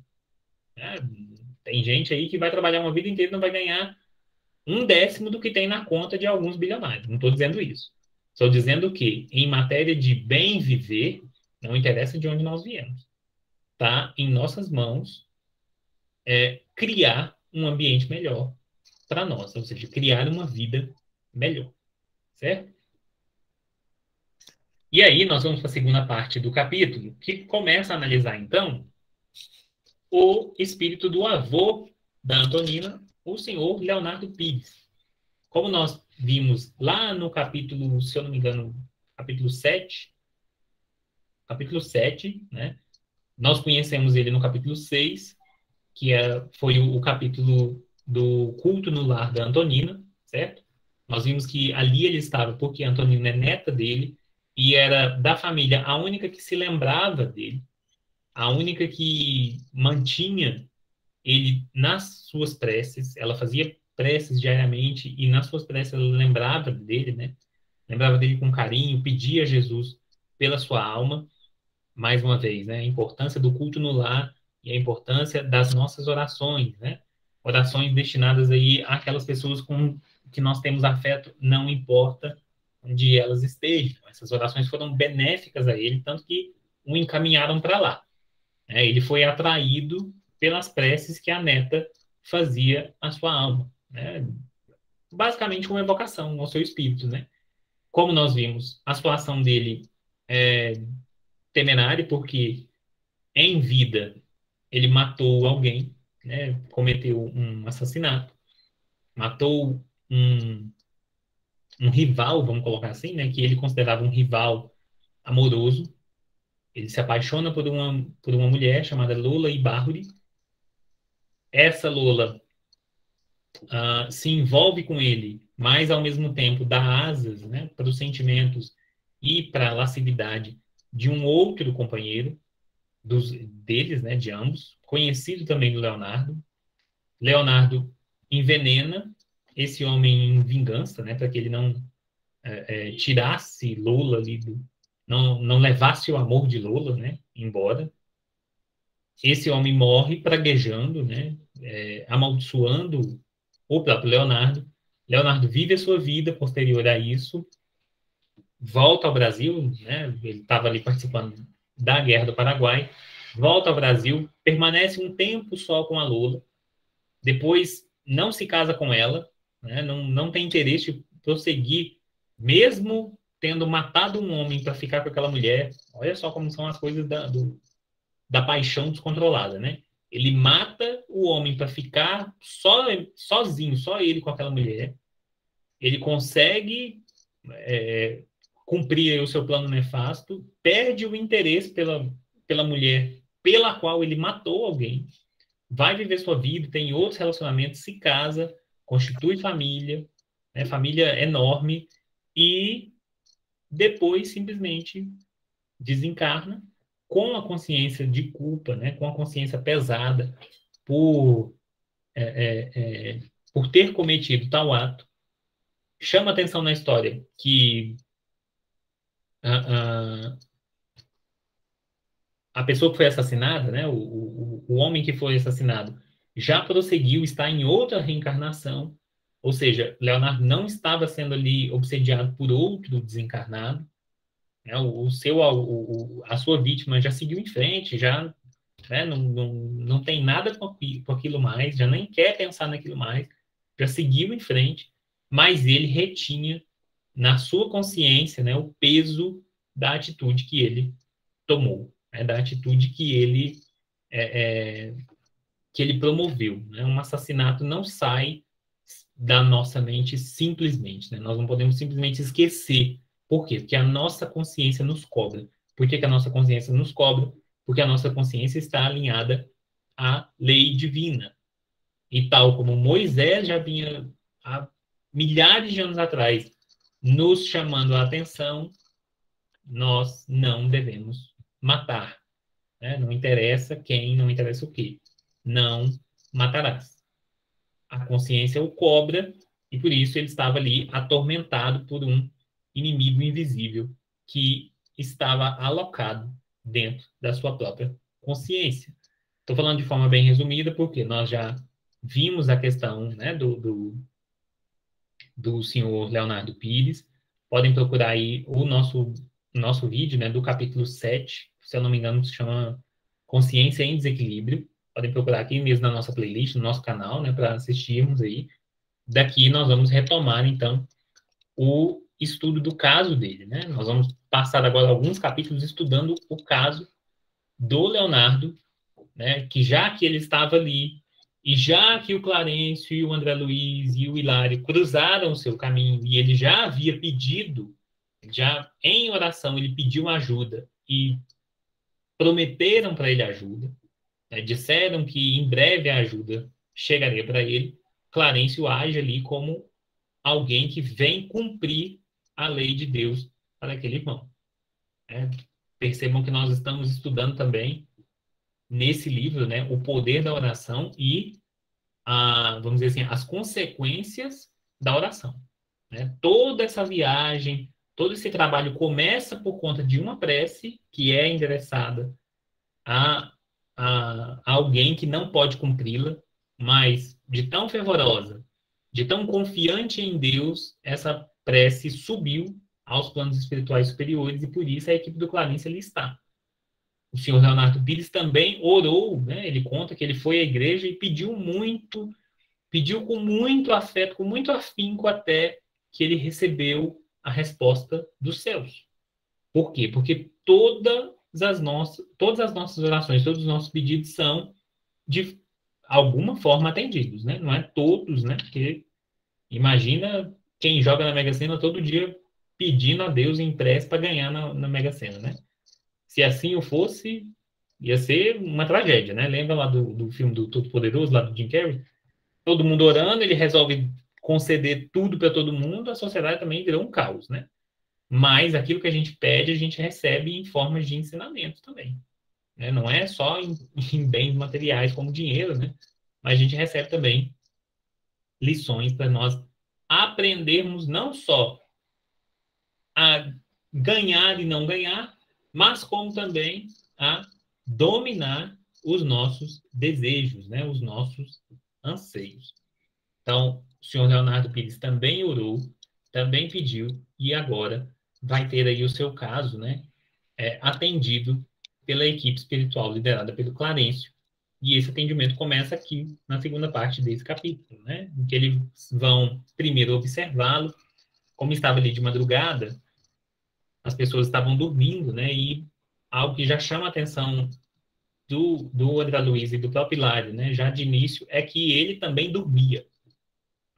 Speaker 1: né? Tem gente aí que vai trabalhar uma vida inteira e não vai ganhar 1/10 do que tem na conta de alguns bilionários. Não estou dizendo isso. Estou dizendo que, em matéria de bem viver, não interessa de onde nós viemos. Está em nossas mãos criar um ambiente melhor para nós, ou seja, criar uma vida melhor, certo? E aí nós vamos para a segunda parte do capítulo, que começa a analisar, então, o espírito do avô da Antonina, o senhor Leonardo Pires. Como nós vimos lá no capítulo, se eu não me engano, capítulo 7, né? Nós conhecemos ele no capítulo 6, que foi o capítulo do culto no lar da Antonina, certo? Nós vimos que ali ele estava porque a Antonina é neta dele e era da família a única que se lembrava dele, a única que mantinha ele nas suas preces. Ela fazia preces diariamente e nas suas preces ela lembrava dele, né? Lembrava dele com carinho, pedia a Jesus pela sua alma. Mais uma vez, né? A importância do culto no lar e a importância das nossas orações, né? Orações destinadas aí àquelas pessoas com que nós temos afeto, não importa onde elas estejam. Essas orações foram benéficas a ele, tanto que o encaminharam para lá, né? Ele foi atraído pelas preces que a neta fazia à sua alma, né? Basicamente uma evocação ao seu espírito, né? Como nós vimos, a situação dele é temerária, porque em vida ele matou alguém, né? Cometeu um assassinato, matou um, um rival, vamos colocar assim, né? Que ele considerava um rival amoroso. Ele se apaixona por uma mulher chamada Lola Ibarri. Essa Lola se envolve com ele, mas ao mesmo tempo dá asas, né, para os sentimentos e para a lascividade de um outro companheiro deles, né, de ambos, conhecido também do Leonardo. Leonardo envenena esse homem em vingança, né, para que ele não tirasse Lola ali não levasse o amor de Lola, né, embora. Esse homem morre praguejando, né, amaldiçoando o próprio Leonardo. Leonardo vive a sua vida posterior a isso, volta ao Brasil, né, ele estava ali participando da Guerra do Paraguai, volta ao Brasil, permanece um tempo só com a Lola, depois não se casa com ela, né, não tem interesse em prosseguir, mesmo tendo matado um homem para ficar com aquela mulher. Olha só como são as coisas da paixão descontrolada, né? Ele mata o homem para ficar sozinho, só ele com aquela mulher. Ele consegue cumprir o seu plano nefasto, perde o interesse pela mulher pela qual ele matou alguém, vai viver sua vida, tem outros relacionamentos, se casa, constitui família, né, família enorme, e depois simplesmente desencarna com a consciência de culpa, né, com a consciência pesada por, é, é, por ter cometido tal ato. Chama atenção na história que a, a pessoa que foi assassinada, né, o homem que foi assassinado, já prosseguiu, está em outra reencarnação, ou seja, Leonardo não estava sendo ali obsediado por outro desencarnado, né, a sua vítima já seguiu em frente, já, né, não tem nada com aquilo mais, já nem quer pensar naquilo mais, já seguiu em frente, mas ele retinha na sua consciência, né, o peso da atitude que ele tomou, né, da atitude é, é, que ele promoveu. Né? Um assassinato não sai da nossa mente simplesmente, né? Nós não podemos simplesmente esquecer. Por quê? Porque a nossa consciência nos cobra. Por que a nossa consciência nos cobra? Porque a nossa consciência está alinhada à lei divina. E tal como Moisés já vinha há milhares de anos atrás nos chamando a atenção, nós não devemos matar. Né? Não interessa quem, não interessa o que. Não matarás. A consciência o cobra e por isso ele estava ali atormentado por um inimigo invisível que estava alocado dentro da sua própria consciência. Estou falando de forma bem resumida porque nós já vimos a questão, né, do senhor Leonardo Pires. Podem procurar aí o nosso vídeo, né, do capítulo 7, se eu não me engano, se chama Consciência em Desequilíbrio. Podem procurar aqui mesmo na nossa playlist, no nosso canal, né, para assistirmos aí. Daqui nós vamos retomar, então, o estudo do caso dele, né? Nós vamos passar agora alguns capítulos estudando o caso do Leonardo, né, que já que ele estava ali, e já que o Clarencio e o André Luiz e o Hilário cruzaram o seu caminho, e ele já havia pedido, já em oração, ele pediu ajuda, e prometeram para ele ajuda, né, disseram que em breve a ajuda chegaria para ele, Clarencio age ali como alguém que vem cumprir a lei de Deus para aquele irmão. Né? Percebam que nós estamos estudando também nesse livro, né, o poder da oração e vamos dizer assim, as consequências da oração. Né? Toda essa viagem, todo esse trabalho começa por conta de uma prece que é endereçada a, a alguém que não pode cumpri-la, mas de tão fervorosa, de tão confiante em Deus, essa prece subiu aos planos espirituais superiores, e por isso a equipe do Clarence ali está. O senhor Leonardo Pires também orou, né? Ele conta que ele foi à igreja e pediu muito, pediu com muito afeto, com muito afinco, até que ele recebeu a resposta dos céus. Por quê? Porque todas as nossas orações, todos os nossos pedidos são de alguma forma atendidos, né? Não é todos, né? Porque imagina quem joga na Mega Sena todo dia pedindo a Deus em prece para ganhar na Mega Sena, né? Se assim o fosse, ia ser uma tragédia, né? Lembra lá do filme do Todo-Poderoso, lá do Jim Carrey? Todo mundo orando, ele resolve conceder tudo para todo mundo, a sociedade também virou um caos, né? Mas aquilo que a gente pede, a gente recebe em formas de ensinamento também, né? Não é só em bens materiais como dinheiro, né? Mas a gente recebe também lições para nós aprendermos não só a ganhar e não ganhar, mas como também a dominar os nossos desejos, né? Os nossos anseios. Então, o senhor Leonardo Pires também orou, também pediu, e agora vai ter aí o seu caso, né? Atendido pela equipe espiritual liderada pelo Clarencio. E esse atendimento começa aqui na segunda parte desse capítulo, né? Em que eles vão primeiro observá-lo, como estava ali de madrugada, as pessoas estavam dormindo, né? E algo que já chama a atenção do André Luiz e do próprio Hilário, né? Já de início, é que ele também dormia,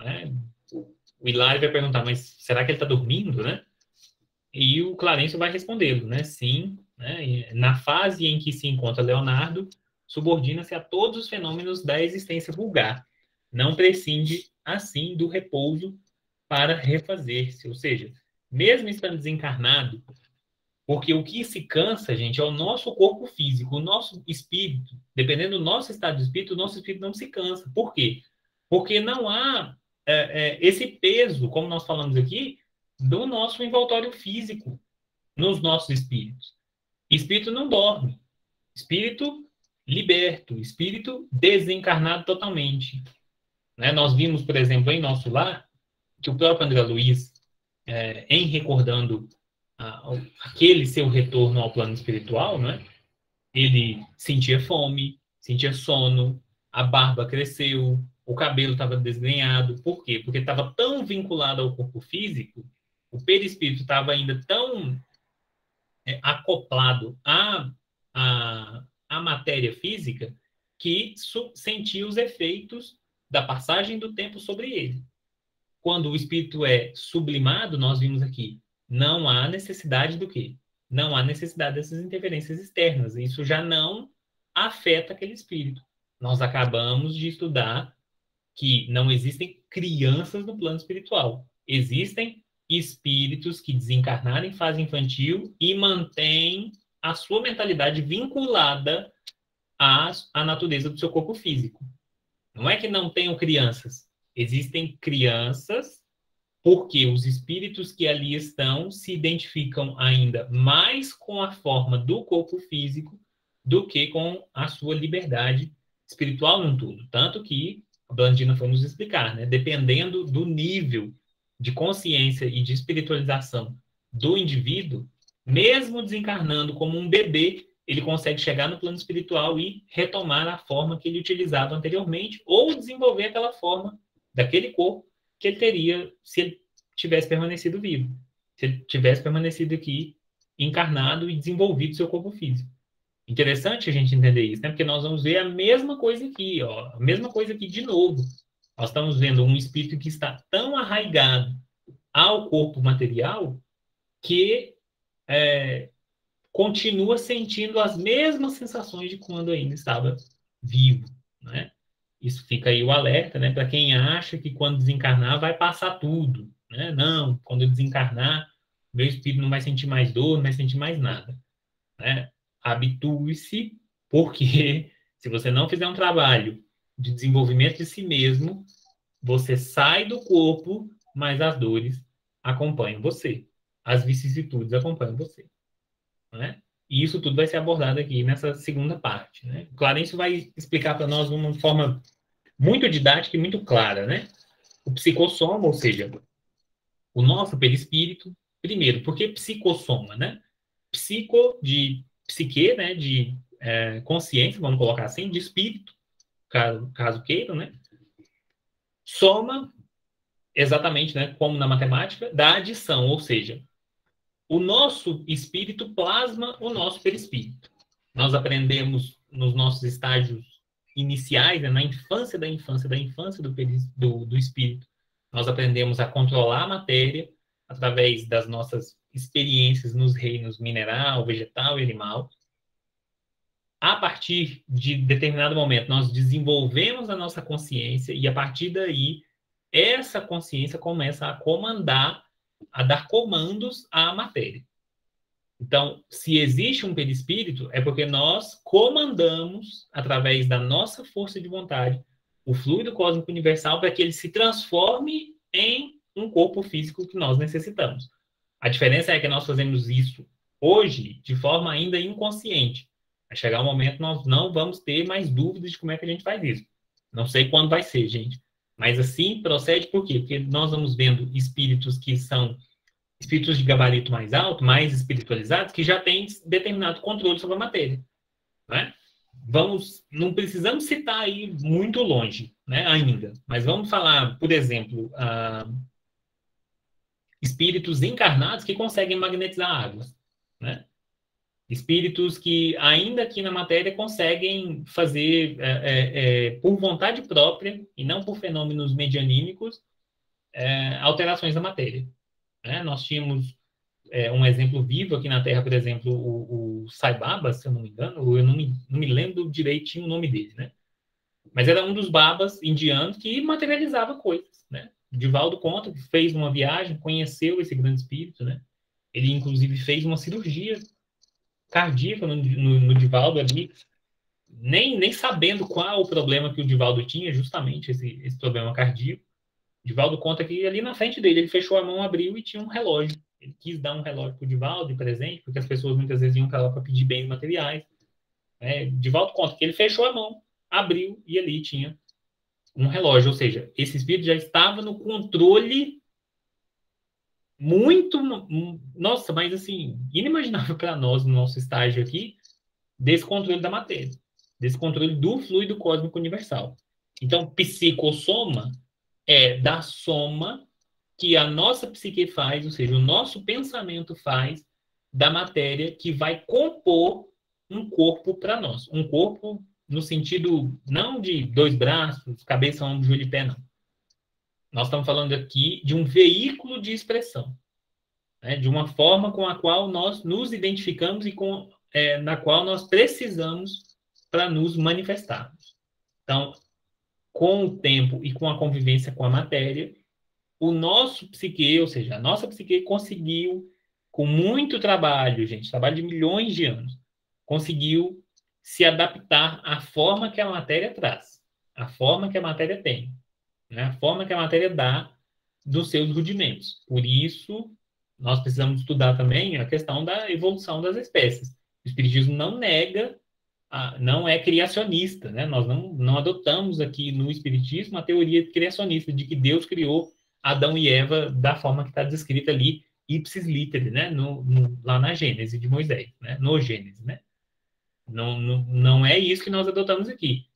Speaker 1: né? O Hilário vai perguntar, mas será que ele está dormindo, né? E o Clarencio vai respondê-lo, né? Sim, né? Na fase em que se encontra Leonardo, subordina-se a todos os fenômenos da existência vulgar. Não prescinde, assim, do repouso para refazer-se. Ou seja, mesmo estando desencarnado, porque o que se cansa, gente, é o nosso corpo físico, o nosso espírito. Dependendo do nosso estado de espírito, o nosso espírito não se cansa. Por quê? Porque não há esse peso, como nós falamos aqui, do nosso envoltório físico nos nossos espíritos. Espírito não dorme. Espírito liberto. Espírito desencarnado totalmente. Né? Nós vimos, por exemplo, em nosso lar, que o próprio André Luiz, em recordando aquele seu retorno ao plano espiritual, né? Ele sentia fome, sentia sono, a barba cresceu, o cabelo estava desgrenhado. Por quê? Porque estava tão vinculado ao corpo físico, o perispírito estava ainda tão acoplado à matéria física que sentia os efeitos da passagem do tempo sobre ele. Quando o espírito é sublimado, nós vimos aqui, não há necessidade do quê? Não há necessidade dessas interferências externas. Isso já não afeta aquele espírito. Nós acabamos de estudar que não existem crianças no plano espiritual. Existem espíritos que desencarnaram em fase infantil e mantêm a sua mentalidade vinculada à natureza do seu corpo físico. Não é que não tenham crianças. Existem crianças porque os espíritos que ali estão se identificam ainda mais com a forma do corpo físico do que com a sua liberdade espiritual num todo. Tanto que a Blandina foi nos explicar, né? Dependendo do nível de consciência e de espiritualização do indivíduo, mesmo desencarnando como um bebê, ele consegue chegar no plano espiritual e retomar a forma que ele utilizava anteriormente, ou desenvolver aquela forma daquele corpo que ele teria se ele tivesse permanecido vivo, se ele tivesse permanecido aqui encarnado e desenvolvido seu corpo físico. Interessante a gente entender isso, né? Porque nós vamos ver a mesma coisa aqui, ó, a mesma coisa aqui de novo. Nós estamos vendo um espírito que está tão arraigado ao corpo material que continua sentindo as mesmas sensações de quando ainda estava vivo, né? Isso fica aí o alerta, né? Para quem acha que quando desencarnar vai passar tudo, né? Não, quando eu desencarnar, meu espírito não vai sentir mais dor, não vai sentir mais nada, né? Habitue-se, porque se você não fizer um trabalho de desenvolvimento de si mesmo, você sai do corpo, mas as dores acompanham você, as vicissitudes acompanham você, né? E isso tudo vai ser abordado aqui nessa segunda parte, né? O Clarencio vai explicar para nós de uma forma muito didática e muito clara, né? O psicossoma, ou seja, o nosso perispírito, primeiro, por que psicossoma, né? Psico de psique, né? De consciência, vamos colocar assim, de espírito, caso queiram, né? Soma, exatamente, né? Como na matemática, da adição, ou seja, o nosso espírito plasma o nosso perispírito. Nós aprendemos nos nossos estágios iniciais, né, na infância da infância, da infância do espírito, nós aprendemos a controlar a matéria através das nossas experiências nos reinos mineral, vegetal e animal. A partir de determinado momento, nós desenvolvemos a nossa consciência e, a partir daí, essa consciência começa a comandar, a dar comandos à matéria. Então, se existe um perispírito, é porque nós comandamos, através da nossa força de vontade, o fluido cósmico universal para que ele se transforme em um corpo físico que nós necessitamos. A diferença é que nós fazemos isso hoje de forma ainda inconsciente. Vai chegar um momento que nós não vamos ter mais dúvidas de como é que a gente faz isso. Não sei quando vai ser, gente. Mas assim procede por quê? Porque nós vamos vendo espíritos que são espíritos de gabarito mais alto, mais espiritualizados, que já têm determinado controle sobre a matéria, né? Não precisamos citar aí muito longe, né, ainda, mas vamos falar, por exemplo, espíritos encarnados que conseguem magnetizar águas, né? Espíritos que, ainda aqui na matéria, conseguem fazer, por vontade própria, e não por fenômenos medianímicos, alterações da matéria. Né? Nós tínhamos um exemplo vivo aqui na Terra, por exemplo, o Sai Baba, se eu não me engano, eu não me lembro direitinho o nome dele, né? Mas era um dos babas indianos que materializava coisas, né? Divaldo conta que fez uma viagem, conheceu esse grande espírito, né? Ele, inclusive, fez uma cirurgia cardíaca no Divaldo ali, nem sabendo qual o problema que o Divaldo tinha, justamente esse problema cardíaco. Divaldo conta que ali na frente dele, ele fechou a mão, abriu e tinha um relógio. Ele quis dar um relógio para o Divaldo de presente, porque as pessoas muitas vezes iam para lá para pedir bens materiais. Divaldo conta que ele fechou a mão, abriu e ali tinha um relógio. Ou seja, esse espírito já estava no controle muito, nossa, mas assim, inimaginável para nós, no nosso estágio aqui, desse controle da matéria, desse controle do fluido cósmico universal. Então, psicossoma é da soma que a nossa psique faz, ou seja, o nosso pensamento faz da matéria que vai compor um corpo para nós. Um corpo no sentido não de 2 braços, cabeça, ombro, joelho e pé, não. Nós estamos falando aqui de um veículo de expressão, né? De uma forma com a qual nós nos identificamos e na qual nós precisamos para nos manifestarmos. Então, com o tempo e com a convivência com a matéria, o nosso psique, ou seja, a nossa psique conseguiu, com muito trabalho, gente, trabalho de milhões de anos, conseguiu se adaptar à forma que a matéria traz, à forma que a matéria tem, né? A forma que a matéria dá dos seus rudimentos. Por isso, nós precisamos estudar também a questão da evolução das espécies. O Espiritismo não nega, não é criacionista, né? Nós não adotamos aqui no Espiritismo a teoria criacionista de que Deus criou Adão e Eva da forma que está descrita ali, ipsis literi, né? Lá na Gênese de Moisés, né? No Gênesis, né? Não é isso que nós adotamos aqui.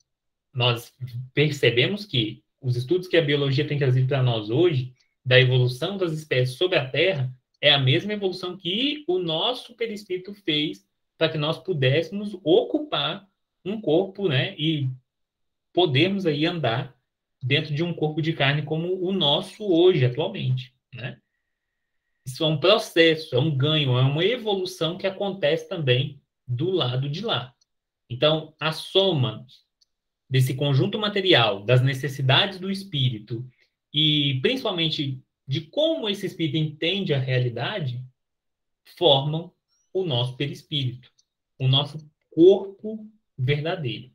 Speaker 1: Nós percebemos que os estudos que a biologia tem trazido para nós hoje, da evolução das espécies sobre a Terra, é a mesma evolução que o nosso perispírito fez para que nós pudéssemos ocupar um corpo, né? E podermos aí andar dentro de um corpo de carne como o nosso hoje, atualmente, né? Isso é um processo, é um ganho, é uma evolução que acontece também do lado de lá. Então, a soma desse conjunto material, das necessidades do espírito e principalmente de como esse espírito entende a realidade, formam o nosso perispírito, o nosso corpo verdadeiro.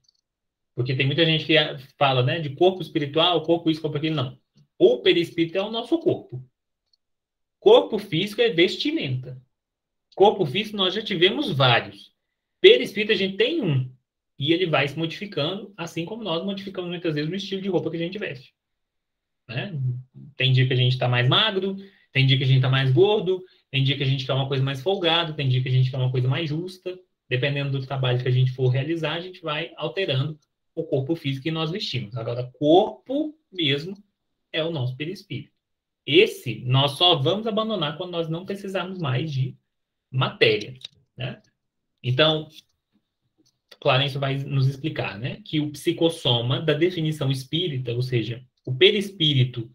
Speaker 1: Porque tem muita gente que fala, né, de corpo espiritual, corpo isso, corpo aquilo. Não. O perispírito é o nosso corpo. Corpo físico é vestimenta. Corpo físico nós já tivemos vários. Perispírito a gente tem um. E ele vai se modificando, assim como nós modificamos muitas vezes o estilo de roupa que a gente veste. Né? Tem dia que a gente está mais magro, tem dia que a gente está mais gordo, tem dia que a gente quer uma coisa mais folgada, tem dia que a gente quer uma coisa mais justa. Dependendo do trabalho que a gente for realizar, a gente vai alterando o corpo físico que nós vestimos. Agora, corpo mesmo é o nosso perispírito. Esse nós só vamos abandonar quando nós não precisarmos mais de matéria. Né? Então, Clarence vai nos explicar, né, que o psicossoma da definição espírita, ou seja, o perispírito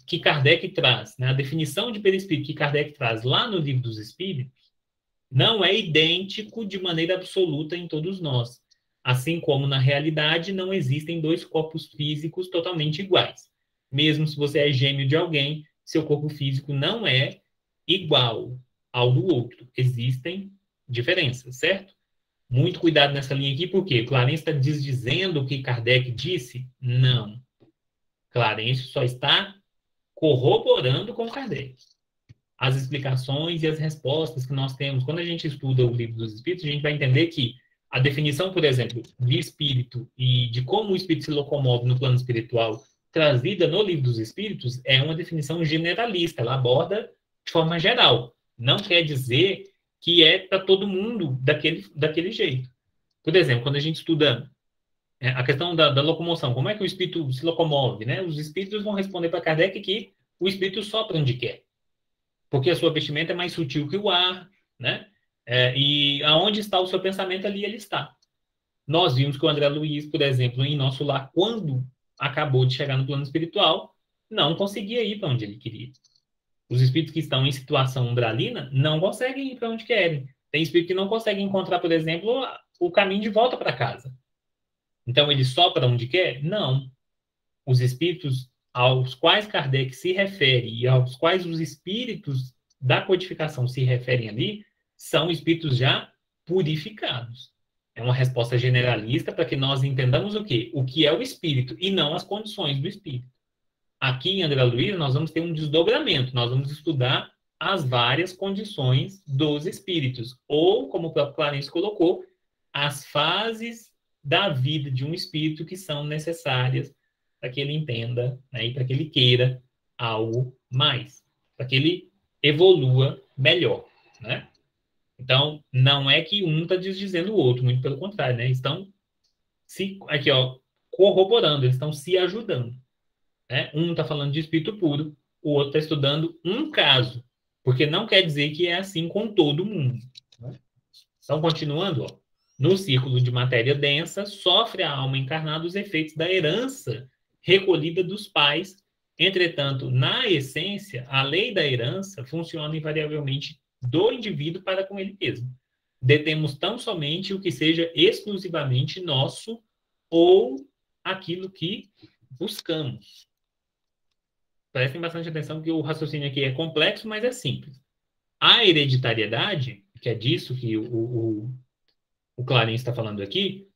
Speaker 1: que Kardec traz, né, a definição de perispírito que Kardec traz lá no Livro dos Espíritos, não é idêntico de maneira absoluta em todos nós. Assim como na realidade não existem dois corpos físicos totalmente iguais. Mesmo se você é gêmeo de alguém, seu corpo físico não é igual ao do outro. Existem diferenças, certo? Muito cuidado nessa linha aqui, porque Clarence está desdizendo o que Kardec disse? Não. Clarence só está corroborando com Kardec. As explicações e as respostas que nós temos, quando a gente estuda o Livro dos Espíritos, a gente vai entender que a definição, por exemplo, de espírito e de como o espírito se locomove no plano espiritual, trazida no Livro dos Espíritos, é uma definição generalista, ela aborda de forma geral. Não quer dizer que é para todo mundo daquele jeito. Por exemplo, quando a gente estuda a questão da locomoção, como é que o espírito se locomove, né? Os espíritos vão responder para Kardec que o espírito sopra onde quer, porque a sua vestimenta é mais sutil que o ar, né? E aonde está o seu pensamento, ali ele está. Nós vimos que o André Luiz, por exemplo, em Nosso Lar, quando acabou de chegar no plano espiritual, não conseguia ir para onde ele queria. Os espíritos que estão em situação umbralina não conseguem ir para onde querem. Tem espírito que não consegue encontrar, por exemplo, o caminho de volta para casa. Então, ele só para onde quer? Não. Os espíritos aos quais Kardec se refere e aos quais os espíritos da codificação se referem ali, são espíritos já purificados. É uma resposta generalista para que nós entendamos o quê? O que é o espírito e não as condições do espírito. Aqui em André Luiz, nós vamos ter um desdobramento, nós vamos estudar as várias condições dos espíritos, ou, como o próprio Clarence colocou, as fases da vida de um espírito que são necessárias para que ele entenda, né, e para que ele queira algo mais, para que ele evolua melhor, né? Então, não é que um está desdizendo o outro, muito pelo contrário, né? Estão aqui, ó, corroborando, eles estão se ajudando. Né? Um está falando de espírito puro, o outro está estudando um caso, porque não quer dizer que é assim com todo mundo. Né? Então, continuando, ó, no círculo de matéria densa, sofre a alma encarnada os efeitos da herança recolhida dos pais. Entretanto, na essência, a lei da herança funciona invariavelmente do indivíduo para com ele mesmo. Detemos tão somente o que seja exclusivamente nosso ou aquilo que buscamos. Prestem bastante atenção que o raciocínio aqui é complexo, mas é simples. A hereditariedade, que é disso que o Clarence está falando aqui,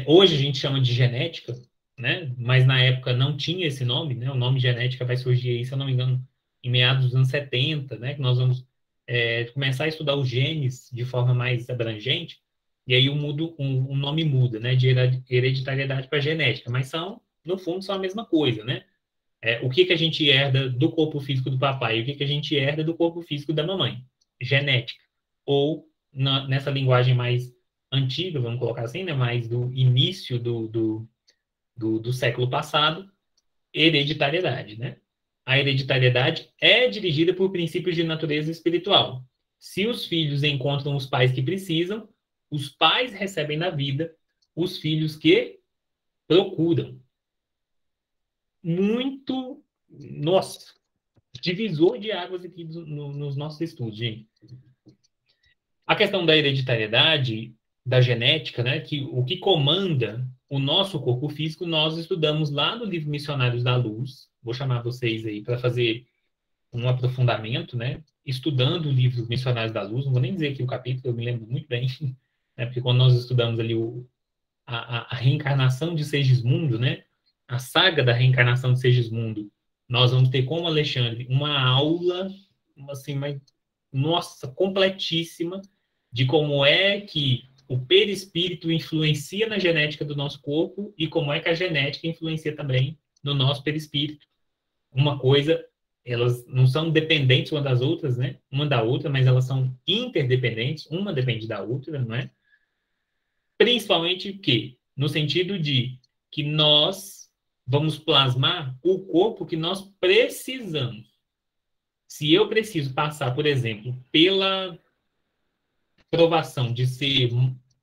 Speaker 1: hoje a gente chama de genética, né? Mas na época não tinha esse nome, né? O nome genética vai surgir aí, se eu não me engano, em meados dos anos 70, né? Que nós vamos começar a estudar os genes de forma mais abrangente, e aí o nome muda, né? De hereditariedade para genética, mas no fundo, são a mesma coisa, né? O que a gente herda do corpo físico do papai e o que a gente herda do corpo físico da mamãe? Genética. Ou, nessa linguagem mais antiga, vamos colocar assim, né? Mais do início do século passado, hereditariedade, né? A hereditariedade é dirigida por princípios de natureza espiritual. Se os filhos encontram os pais que precisam, os pais recebem na vida os filhos que procuram. Muito, nossa, divisor de águas aqui nos nossos estudos, gente. A questão da hereditariedade, da genética, né, que o que comanda o nosso corpo físico, nós estudamos lá no livro Missionários da Luz. Vou chamar vocês aí para fazer um aprofundamento, né, estudando o livro Missionários da Luz. Não vou nem dizer aqui o capítulo, eu me lembro muito bem, né, porque quando nós estudamos ali a reencarnação de Segismundo, né, a saga da reencarnação de Segismundo, nós vamos ter, como Alexandre, uma aula, assim, mas nossa, completíssima de como é que o perispírito influencia na genética do nosso corpo e como é que a genética influencia também no nosso perispírito. Uma coisa, elas não são dependentes uma das outras, né? Uma da outra, mas elas são interdependentes, uma depende da outra, não é? Principalmente que, no sentido de que nós vamos plasmar o corpo que nós precisamos. Se eu preciso passar, por exemplo, pela provação de ser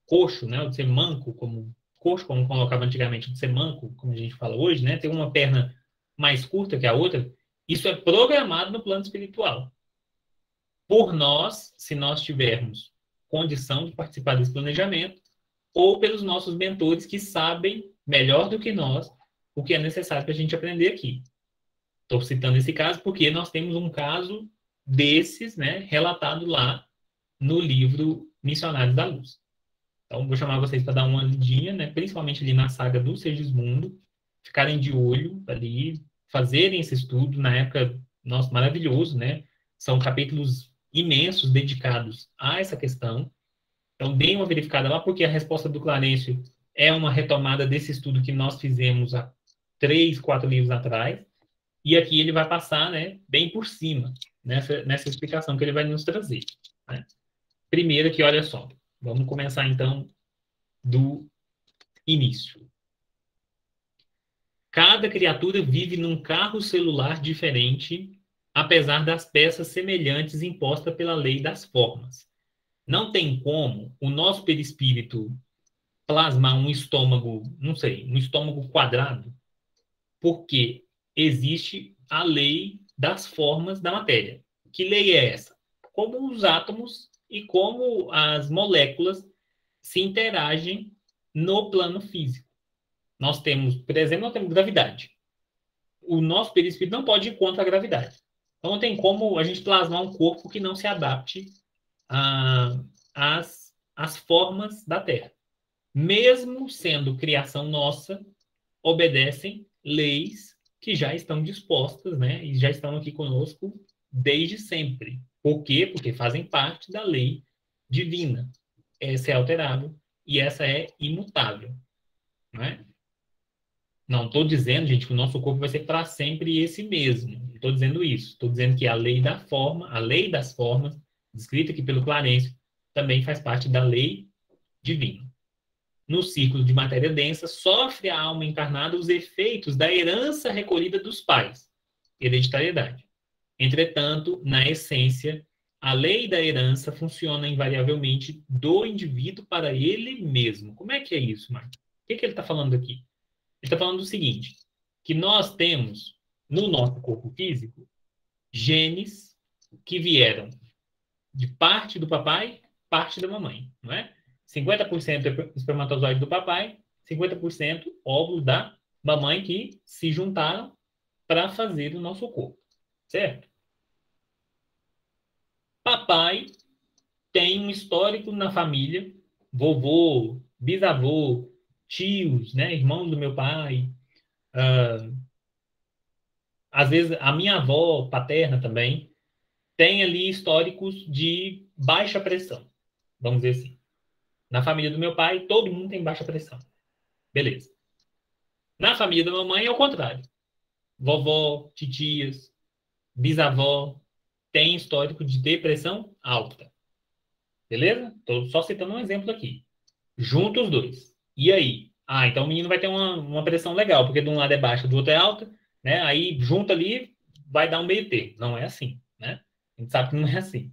Speaker 1: coxo, né, de ser manco, como coxo, como colocava antigamente, de ser manco, como a gente fala hoje, né, ter uma perna mais curta que a outra, isso é programado no plano espiritual. Por nós, se nós tivermos condição de participar desse planejamento, ou pelos nossos mentores que sabem melhor do que nós o que é necessário para a gente aprender aqui. Estou citando esse caso porque nós temos um caso desses, né, relatado lá no livro Missionários da Luz. Então, vou chamar vocês para dar uma lidinha, né, principalmente ali na saga do Sergismundo, ficarem de olho ali, fazerem esse estudo na época, nossa, maravilhoso, né? São capítulos imensos dedicados a essa questão. Então, deem uma verificada lá, porque a resposta do Clarencio é uma retomada desse estudo que nós fizemos há 3, 4 livros atrás. E aqui ele vai passar, né, bem por cima, nessa explicação que ele vai nos trazer. Né? Primeiro aqui, olha só. Vamos começar, então, do início. Cada criatura vive num carro celular diferente, apesar das peças semelhantes impostas pela lei das formas. Não tem como o nosso perispírito plasmar um estômago, não sei, um estômago quadrado, porque existe a lei das formas da matéria. Que lei é essa? Como os átomos e como as moléculas se interagem no plano físico. Nós temos, por exemplo, nós temos gravidade. O nosso perispírito não pode ir contra a gravidade. Então não tem como a gente plasmar um corpo que não se adapte às formas da Terra. Mesmo sendo criação nossa, obedecem leis que já estão dispostas, né? E já estão aqui conosco desde sempre. Por quê? Porque fazem parte da lei divina. Essa é alterável e essa é imutável, não é? Não estou dizendo, gente, que o nosso corpo vai ser para sempre esse mesmo. Não estou dizendo isso. Estou dizendo que a lei da forma, a lei das formas, descrita aqui pelo Clarencio, também faz parte da lei divina. No ciclo de matéria densa, sofre a alma encarnada os efeitos da herança recolhida dos pais, hereditariedade. Entretanto, na essência, a lei da herança funciona invariavelmente do indivíduo para ele mesmo. Como é que é isso, Marcos? O que ele está falando aqui? Ele está falando o seguinte, que nós temos no nosso corpo físico genes que vieram de parte do papai, parte da mamãe, não é? 50% é espermatozoide do papai, 50% óvulo da mamãe que se juntaram para fazer o nosso corpo, certo? Papai tem um histórico na família, vovô, bisavô, tios, né, irmãos do meu pai, às vezes a minha avó paterna também tem ali históricos de baixa pressão, vamos dizer assim. Na família do meu pai, todo mundo tem baixa pressão. Beleza. Na família da mamãe é o contrário. Vovó, titias, bisavó tem histórico de depressão alta. Beleza? Estou só citando um exemplo aqui. Junta os dois. E aí? Ah, então o menino vai ter uma pressão legal, porque de um lado é baixa, do outro é alta, né? Aí junta ali, vai dar um meio termo. Não é assim, né? A gente sabe que não é assim.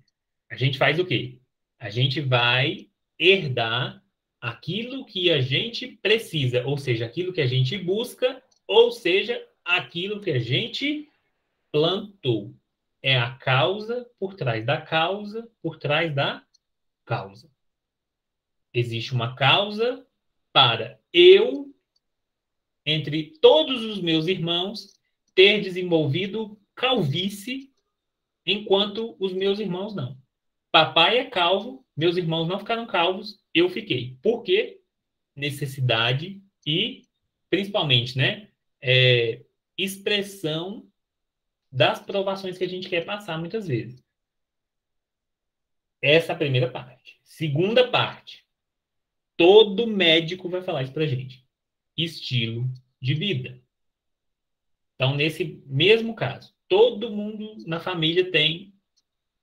Speaker 1: A gente faz o quê? A gente vai herdar aquilo que a gente precisa, ou seja, aquilo que a gente busca, ou seja, aquilo que a gente plantou. É a causa por trás da causa, por trás da causa. Existe uma causa para eu, entre todos os meus irmãos, ter desenvolvido calvície, enquanto os meus irmãos não. Papai é calvo, meus irmãos não ficaram calvos, eu fiquei. Por quê? Necessidade e, principalmente, né, expressão das provações que a gente quer passar muitas vezes. Essa é a primeira parte. Segunda parte. Todo médico vai falar isso pra gente. Estilo de vida. Então, nesse mesmo caso, todo mundo na família tem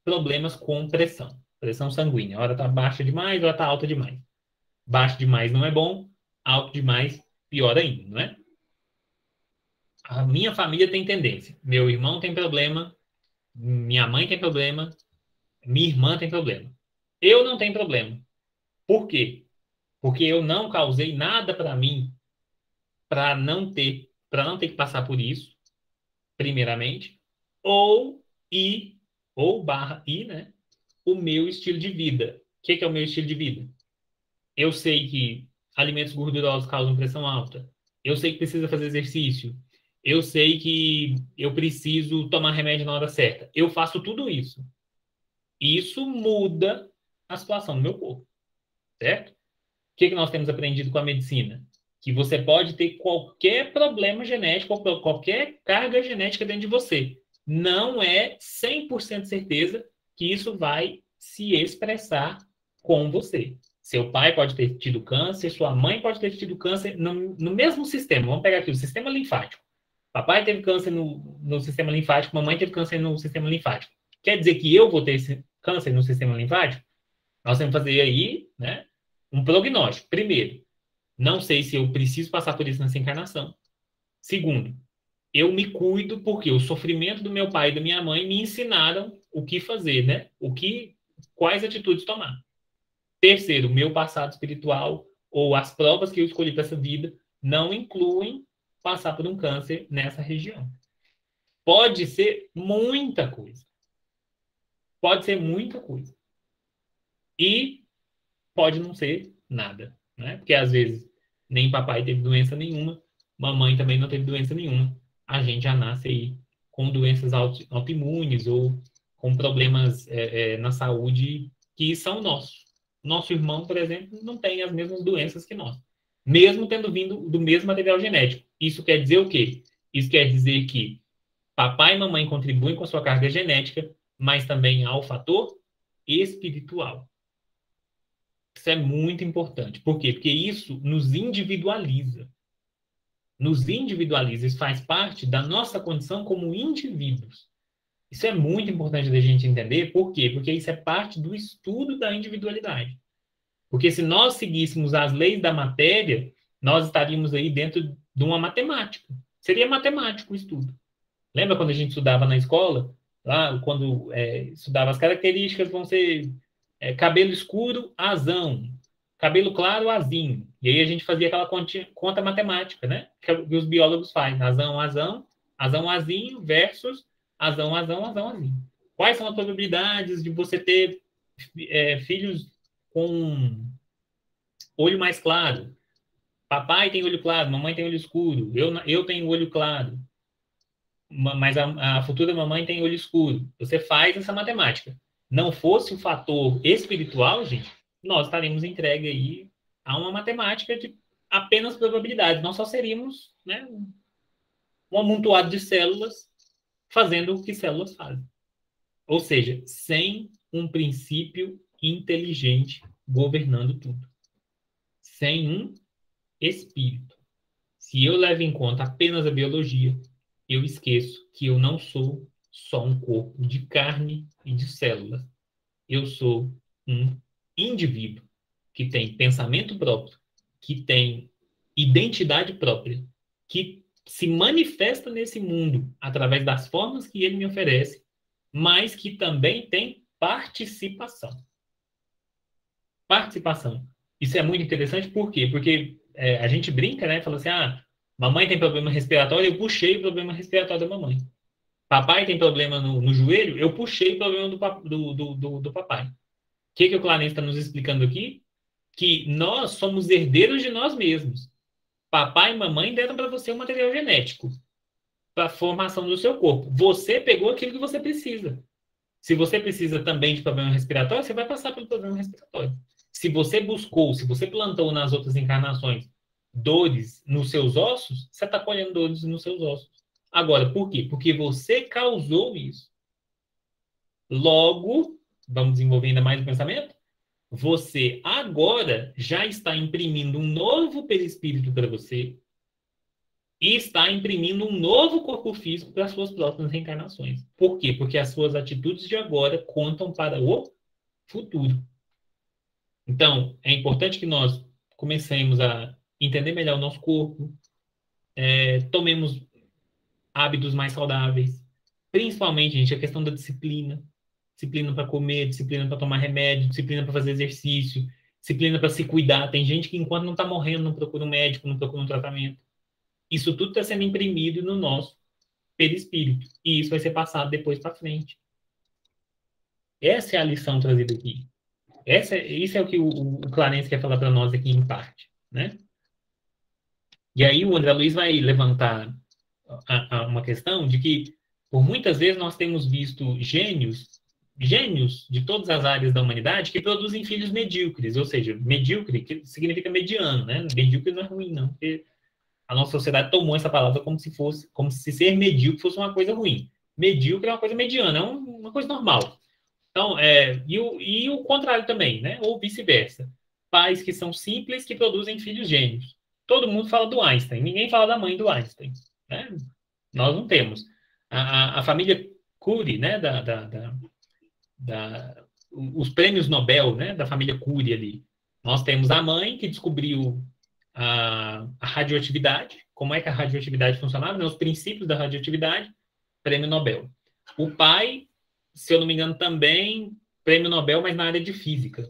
Speaker 1: problemas com pressão. Pressão sanguínea. A hora tá baixa demais, a hora tá alta demais. Baixo demais não é bom, alto demais, pior ainda, não é? A minha família tem tendência. Meu irmão tem problema, minha mãe tem problema, minha irmã tem problema. Eu não tenho problema. Por quê? Porque eu não causei nada para mim para não ter que passar por isso, primeiramente, ou e ou barra e, né? O meu estilo de vida. O que é o meu estilo de vida? Eu sei que alimentos gordurosos causam pressão alta. Eu sei que precisa fazer exercício. Eu sei que eu preciso tomar remédio na hora certa. Eu faço tudo isso. Isso muda a situação do meu corpo, certo? O que nós temos aprendido com a medicina? Que você pode ter qualquer problema genético ou qualquer carga genética dentro de você. Não é 100% certeza que isso vai se expressar com você. Seu pai pode ter tido câncer, sua mãe pode ter tido câncer no mesmo sistema. Vamos pegar aqui o sistema linfático. Papai teve câncer no sistema linfático, mamãe teve câncer no sistema linfático. Quer dizer que eu vou ter câncer no sistema linfático? Nós temos que fazer aí, né, um prognóstico. Primeiro, não sei se eu preciso passar por isso nessa encarnação. Segundo, eu me cuido porque o sofrimento do meu pai e da minha mãe me ensinaram o que fazer, né? Quais atitudes tomar. Terceiro, meu passado espiritual ou as provas que eu escolhi para essa vida não incluem passar por um câncer nessa região. Pode ser muita coisa. Pode ser muita coisa. E pode não ser nada, né? Porque às vezes nem papai teve doença nenhuma, mamãe também não teve doença nenhuma. A gente já nasce aí com doenças autoimunes ou com problemas na saúde que são nossos. Nosso irmão, por exemplo, não tem as mesmas doenças que nós, mesmo tendo vindo do mesmo material genético. Isso quer dizer o quê? Isso quer dizer que papai e mamãe contribuem com a sua carga genética, mas também há o fator espiritual. Isso é muito importante. Por quê? Porque isso nos individualiza. Nos individualiza. Isso faz parte da nossa condição como indivíduos. Isso é muito importante da gente entender. Por quê? Porque isso é parte do estudo da individualidade. Porque se nós seguíssemos as leis da matéria, nós estaríamos aí dentro de uma matemática. Seria matemático o estudo. Lembra quando a gente estudava na escola? Lá, quando estudava as características, vão ser cabelo escuro, azão. Cabelo claro, azinho. E aí a gente fazia aquela conta matemática, né? Que os biólogos fazem. Azão, azão, azão, azinho versus azão, azão, azão, azinho. Quais são as probabilidades de você ter filhos com olho mais claro? Papai tem olho claro, mamãe tem olho escuro. Eu tenho olho claro, mas a futura mamãe tem olho escuro. Você faz essa matemática. Não fosse o fator espiritual, gente, nós estaríamos entregue aí a uma matemática de apenas probabilidades. Nós só seríamos, né, um amontoado de células fazendo o que células fazem. Ou seja, sem um princípio inteligente governando tudo. Sem um espírito. Se eu levo em conta apenas a biologia, eu esqueço que eu não sou só um corpo de carne e de células. Eu sou um indivíduo que tem pensamento próprio, que tem identidade própria, que se manifesta nesse mundo através das formas que ele me oferece, mas que também tem participação. Participação. Isso é muito interessante, por quê? Porque a gente brinca, né? Fala assim, mamãe tem problema respiratório, eu puxei o problema respiratório da mamãe. Papai tem problema no joelho, eu puxei o problema do papai. O que o Clarence está nos explicando aqui? Que nós somos herdeiros de nós mesmos. Papai e mamãe deram para você um material genético para a formação do seu corpo. Você pegou aquilo que você precisa. Se você precisa também de problema respiratório, você vai passar pelo problema respiratório. Se você buscou, se você plantou nas outras encarnações dores nos seus ossos, você está colhendo dores nos seus ossos. Agora, por quê? Porque você causou isso. Logo, vamos desenvolver ainda mais o pensamento, você agora já está imprimindo um novo perispírito para você e está imprimindo um novo corpo físico para as suas próximas reencarnações. Por quê? Porque as suas atitudes de agora contam para o futuro. Então, é importante que nós comecemos a entender melhor o nosso corpo, tomemos hábitos mais saudáveis, principalmente, gente, a questão da disciplina. Disciplina para comer, disciplina para tomar remédio, disciplina para fazer exercício, disciplina para se cuidar. Tem gente que, enquanto não está morrendo, não procura um médico, não procura um tratamento. Isso tudo está sendo imprimido no nosso perispírito. E isso vai ser passado depois para frente. Essa é a lição trazida aqui. Isso é o que o Clarence quer falar para nós aqui em parte, né? E aí o André Luiz vai levantar uma questão de que, por muitas vezes, nós temos visto gênios de todas as áreas da humanidade que produzem filhos medíocres, ou seja, medíocre que significa mediano, né? Medíocre não é ruim, não, porque a nossa sociedade tomou essa palavra como se ser medíocre fosse uma coisa ruim. Medíocre é uma coisa mediana, é uma coisa normal. Então, e o contrário também, né? Ou vice-versa. Pais que são simples que produzem filhos gênios. Todo mundo fala do Einstein, ninguém fala da mãe do Einstein, né? Nós não temos. A família Curie, né? Os prêmios Nobel, né? Da família Curie ali. Nós temos a mãe que descobriu a radioatividade, como é que a radioatividade funcionava, né? Os princípios da radioatividade, prêmio Nobel. O pai, se eu não me engano, também prêmio Nobel, mas na área de física.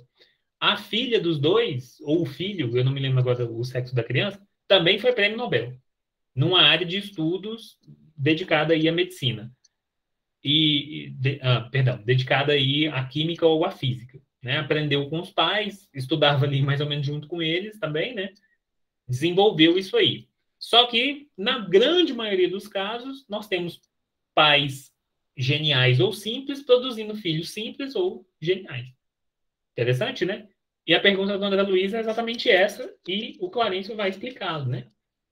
Speaker 1: A filha dos dois, ou o filho, eu não me lembro agora o sexo da criança, também foi prêmio Nobel, numa área de estudos dedicada aí à medicina. Dedicada aí à química ou à física. Né? Aprendeu com os pais, estudava ali mais ou menos junto com eles também, né? Desenvolveu isso aí. Só que, na grande maioria dos casos, nós temos pais geniais ou simples produzindo filhos simples ou geniais. Interessante, né? E a pergunta do André Luiz é exatamente essa, e o Clarencio vai explicá-lo, né?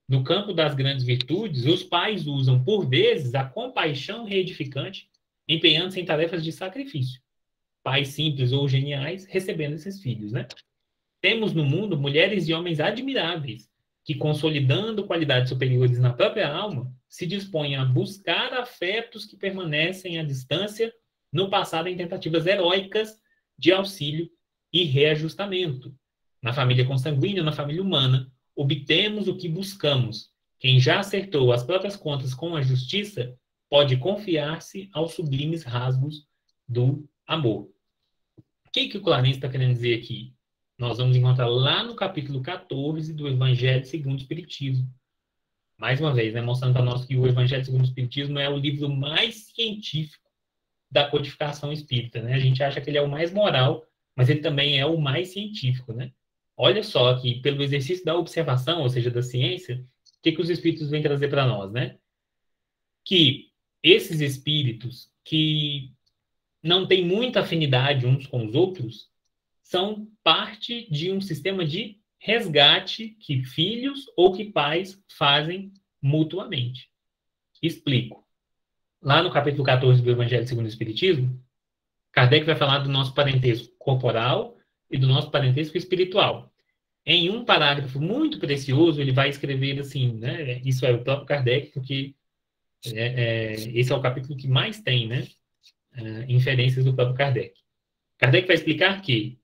Speaker 1: No campo das grandes virtudes, os pais usam, por vezes, a compaixão reedificante, empenhando-se em tarefas de sacrifício. Pais simples ou geniais recebendo esses filhos, né? Temos no mundo mulheres e homens admiráveis, que, consolidando qualidades superiores na própria alma, se dispõem a buscar afetos que permanecem à distância no passado em tentativas heróicas de auxílio e reajustamento. Na família consanguínea, na família humana, obtemos o que buscamos. Quem já acertou as próprias contas com a justiça pode confiar-se aos sublimes rasgos do amor. O que o Clarence está querendo dizer aqui? Nós vamos encontrar lá no capítulo 14 do Evangelho segundo o Espiritismo. Mais uma vez, né, mostrando para nós que o Evangelho segundo o Espiritismo é o livro mais científico da codificação espírita. Né? A gente acha que ele é o mais moral, mas ele também é o mais científico. Né? Olha só que, pelo exercício da observação, ou seja, da ciência, o que os espíritos vêm trazer para nós? Né? Que esses espíritos que não têm muita afinidade uns com os outros são parte de um sistema de resgate que filhos ou que pais fazem mutuamente. Explico. Lá no capítulo 14 do Evangelho segundo o Espiritismo, Kardec vai falar do nosso parentesco corporal e do nosso parentesco espiritual. Em um parágrafo muito precioso, ele vai escrever assim, né? Isso é o próprio Kardec, porque esse é o capítulo que mais tem, né? Inferências do próprio Kardec. Kardec vai explicar que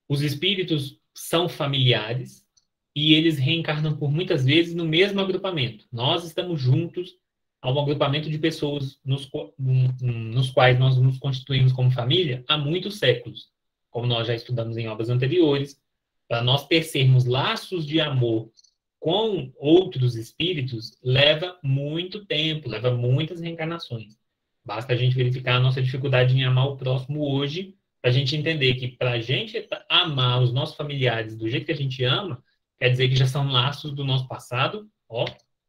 Speaker 1: os espíritos são familiares e eles reencarnam por muitas vezes no mesmo agrupamento. Nós estamos juntos a um agrupamento de pessoas nos quais nós nos constituímos como família há muitos séculos, como nós já estudamos em obras anteriores. Para nós tecermos laços de amor com outros espíritos leva muito tempo, leva muitas reencarnações. Basta a gente verificar a nossa dificuldade em amar o próximo hoje, para a gente entender que para a gente amar os nossos familiares do jeito que a gente ama, quer dizer que já são laços do nosso passado,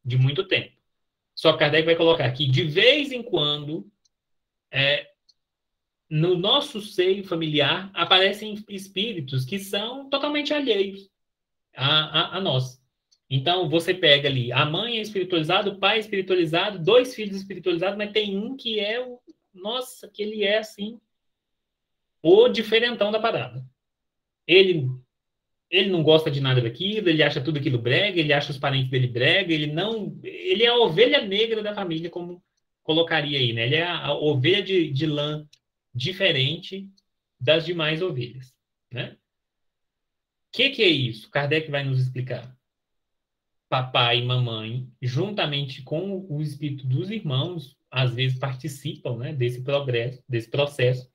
Speaker 1: de muito tempo. Só que Kardec vai colocar aqui, de vez em quando, no nosso seio familiar, aparecem espíritos que são totalmente alheios a nós. Então, você pega ali, a mãe é espiritualizada, o pai é espiritualizado, 2 filhos espiritualizados, mas tem um que nossa, que ele é assim, o diferentão da parada. Ele não gosta de nada daquilo, ele acha tudo aquilo brega, ele acha os parentes dele brega, ele é a ovelha negra da família, como colocaria aí, né? Ele é a ovelha de lã diferente das demais ovelhas, né? O que é isso? Kardec vai nos explicar. Papai e mamãe, juntamente com o espírito dos irmãos, às vezes participam, né, desse progresso, desse processo,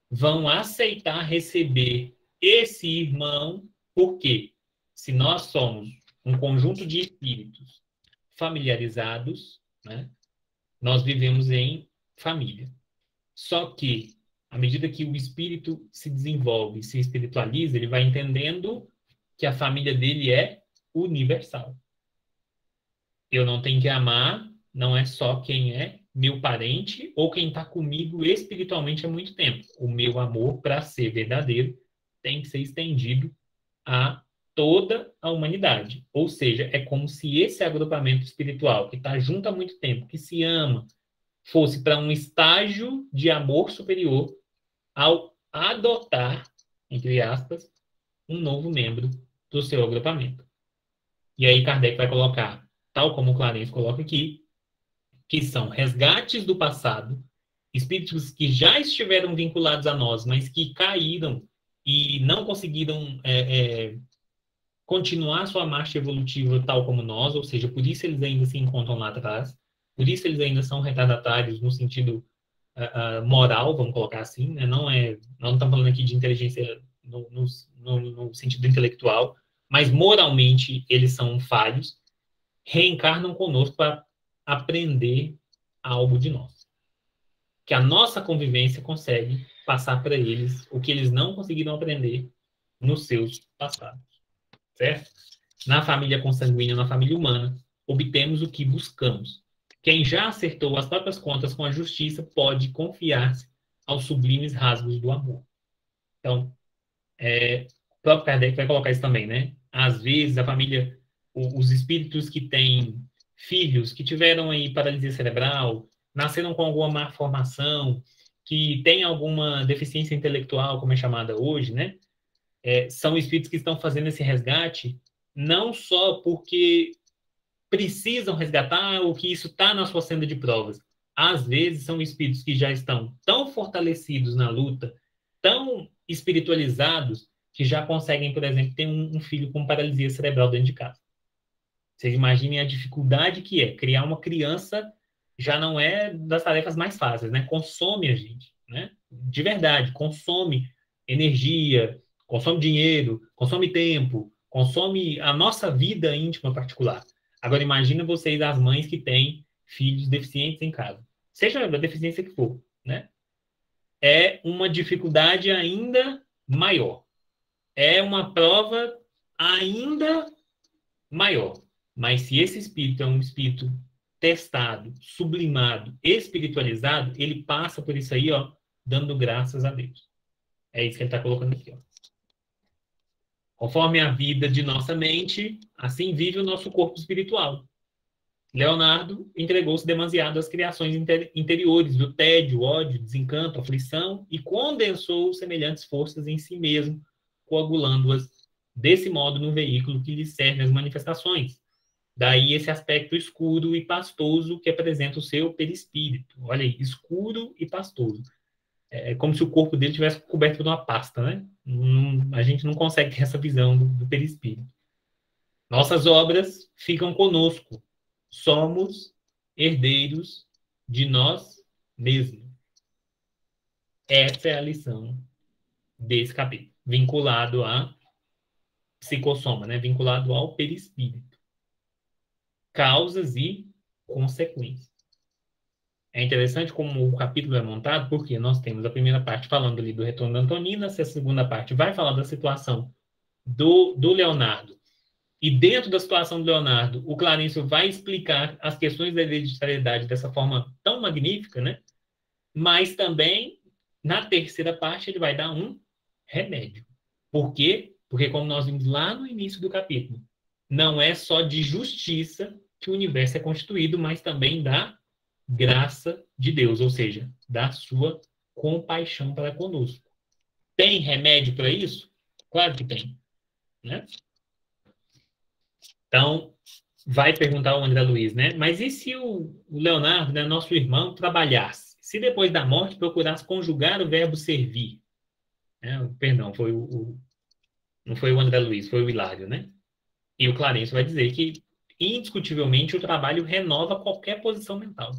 Speaker 1: vão aceitar receber esse irmão, porque se nós somos um conjunto de espíritos familiarizados, né, nós vivemos em família. Só que, à medida que o espírito se desenvolve, se espiritualiza, ele vai entendendo que a família dele é universal. Eu não tenho que amar, não é só quem é meu parente ou quem está comigo espiritualmente há muito tempo. O meu amor, para ser verdadeiro, tem que ser estendido a toda a humanidade. Ou seja, é como se esse agrupamento espiritual, que está junto há muito tempo, que se ama, fosse para um estágio de amor superior ao adotar, entre aspas, um novo membro do seu agrupamento. E aí Kardec vai colocar, tal como o Clarence coloca aqui, que são resgates do passado, espíritos que já estiveram vinculados a nós, mas que caíram e não conseguiram continuar sua marcha evolutiva tal como nós, ou seja, por isso eles ainda se encontram lá atrás, por isso eles ainda são retardatários no sentido moral, vamos colocar assim, né? Não estamos falando aqui de inteligência no sentido intelectual, mas moralmente eles são falhos, reencarnam conosco para aprender algo de nós. Que a nossa convivência consegue passar para eles o que eles não conseguiram aprender nos seus passados. Certo? Na família consanguínea, na família humana, obtemos o que buscamos. Quem já acertou as próprias contas com a justiça pode confiar-se aos sublimes rasgos do amor. Então, o próprio Kardec vai colocar isso também, né? Às vezes, a família, os espíritos que têm filhos que tiveram aí paralisia cerebral, nasceram com alguma malformação, que têm alguma deficiência intelectual, como é chamada hoje, né? São espíritos que estão fazendo esse resgate não só porque precisam resgatar ou que isso está na sua senda de provas. Às vezes são espíritos que já estão tão fortalecidos na luta, tão espiritualizados, que já conseguem, por exemplo, ter um filho com paralisia cerebral dentro de casa. Vocês imaginem a dificuldade que é. Criar uma criança já não é das tarefas mais fáceis, né? Consome a gente, né? De verdade, consome energia, consome dinheiro, consome tempo, consome a nossa vida íntima particular. Agora, imagina vocês, as mães que têm filhos deficientes em casa. Seja a deficiência que for, né? É uma dificuldade ainda maior. É uma prova ainda maior. Mas se esse espírito é um espírito testado, sublimado, espiritualizado, ele passa por isso aí, ó, dando graças a Deus. É isso que ele está colocando aqui, ó. Conforme a vida de nossa mente, assim vive o nosso corpo espiritual. Leonardo entregou-se demasiado às criações interiores do tédio, ódio, desencanto, aflição e condensou semelhantes forças em si mesmo, coagulando-as desse modo no veículo que lhe serve as manifestações. Daí esse aspecto escuro e pastoso que apresenta o seu perispírito. Olha aí, escuro e pastoso. É como se o corpo dele tivesse coberto por uma pasta, né? A gente não consegue ter essa visão do perispírito. Nossas obras ficam conosco. Somos herdeiros de nós mesmos. Essa é a lição desse capítulo, vinculado à psicossoma, né? Vinculado ao perispírito. Causas e consequências. É interessante como o capítulo é montado, porque nós temos a primeira parte falando ali do retorno da Antonina, a segunda parte vai falar da situação do Leonardo. E dentro da situação do Leonardo, o Clarencio vai explicar as questões da hereditariedade dessa forma tão magnífica, né? Mas também, na terceira parte, ele vai dar um remédio. Por quê? Porque, como nós vimos lá no início do capítulo, não é só de justiça que o universo é constituído, mas também da graça de Deus, ou seja, da sua compaixão para conosco. Tem remédio para isso? Claro que tem, né? Então, vai perguntar o André Luiz, né? Mas e se o Leonardo, né, nosso irmão, trabalhasse? Se depois da morte procurasse conjugar o verbo servir? Né? Perdão, não foi o André Luiz, foi o Hilário, né? E o Clarence vai dizer que, indiscutivelmente, o trabalho renova qualquer posição mental.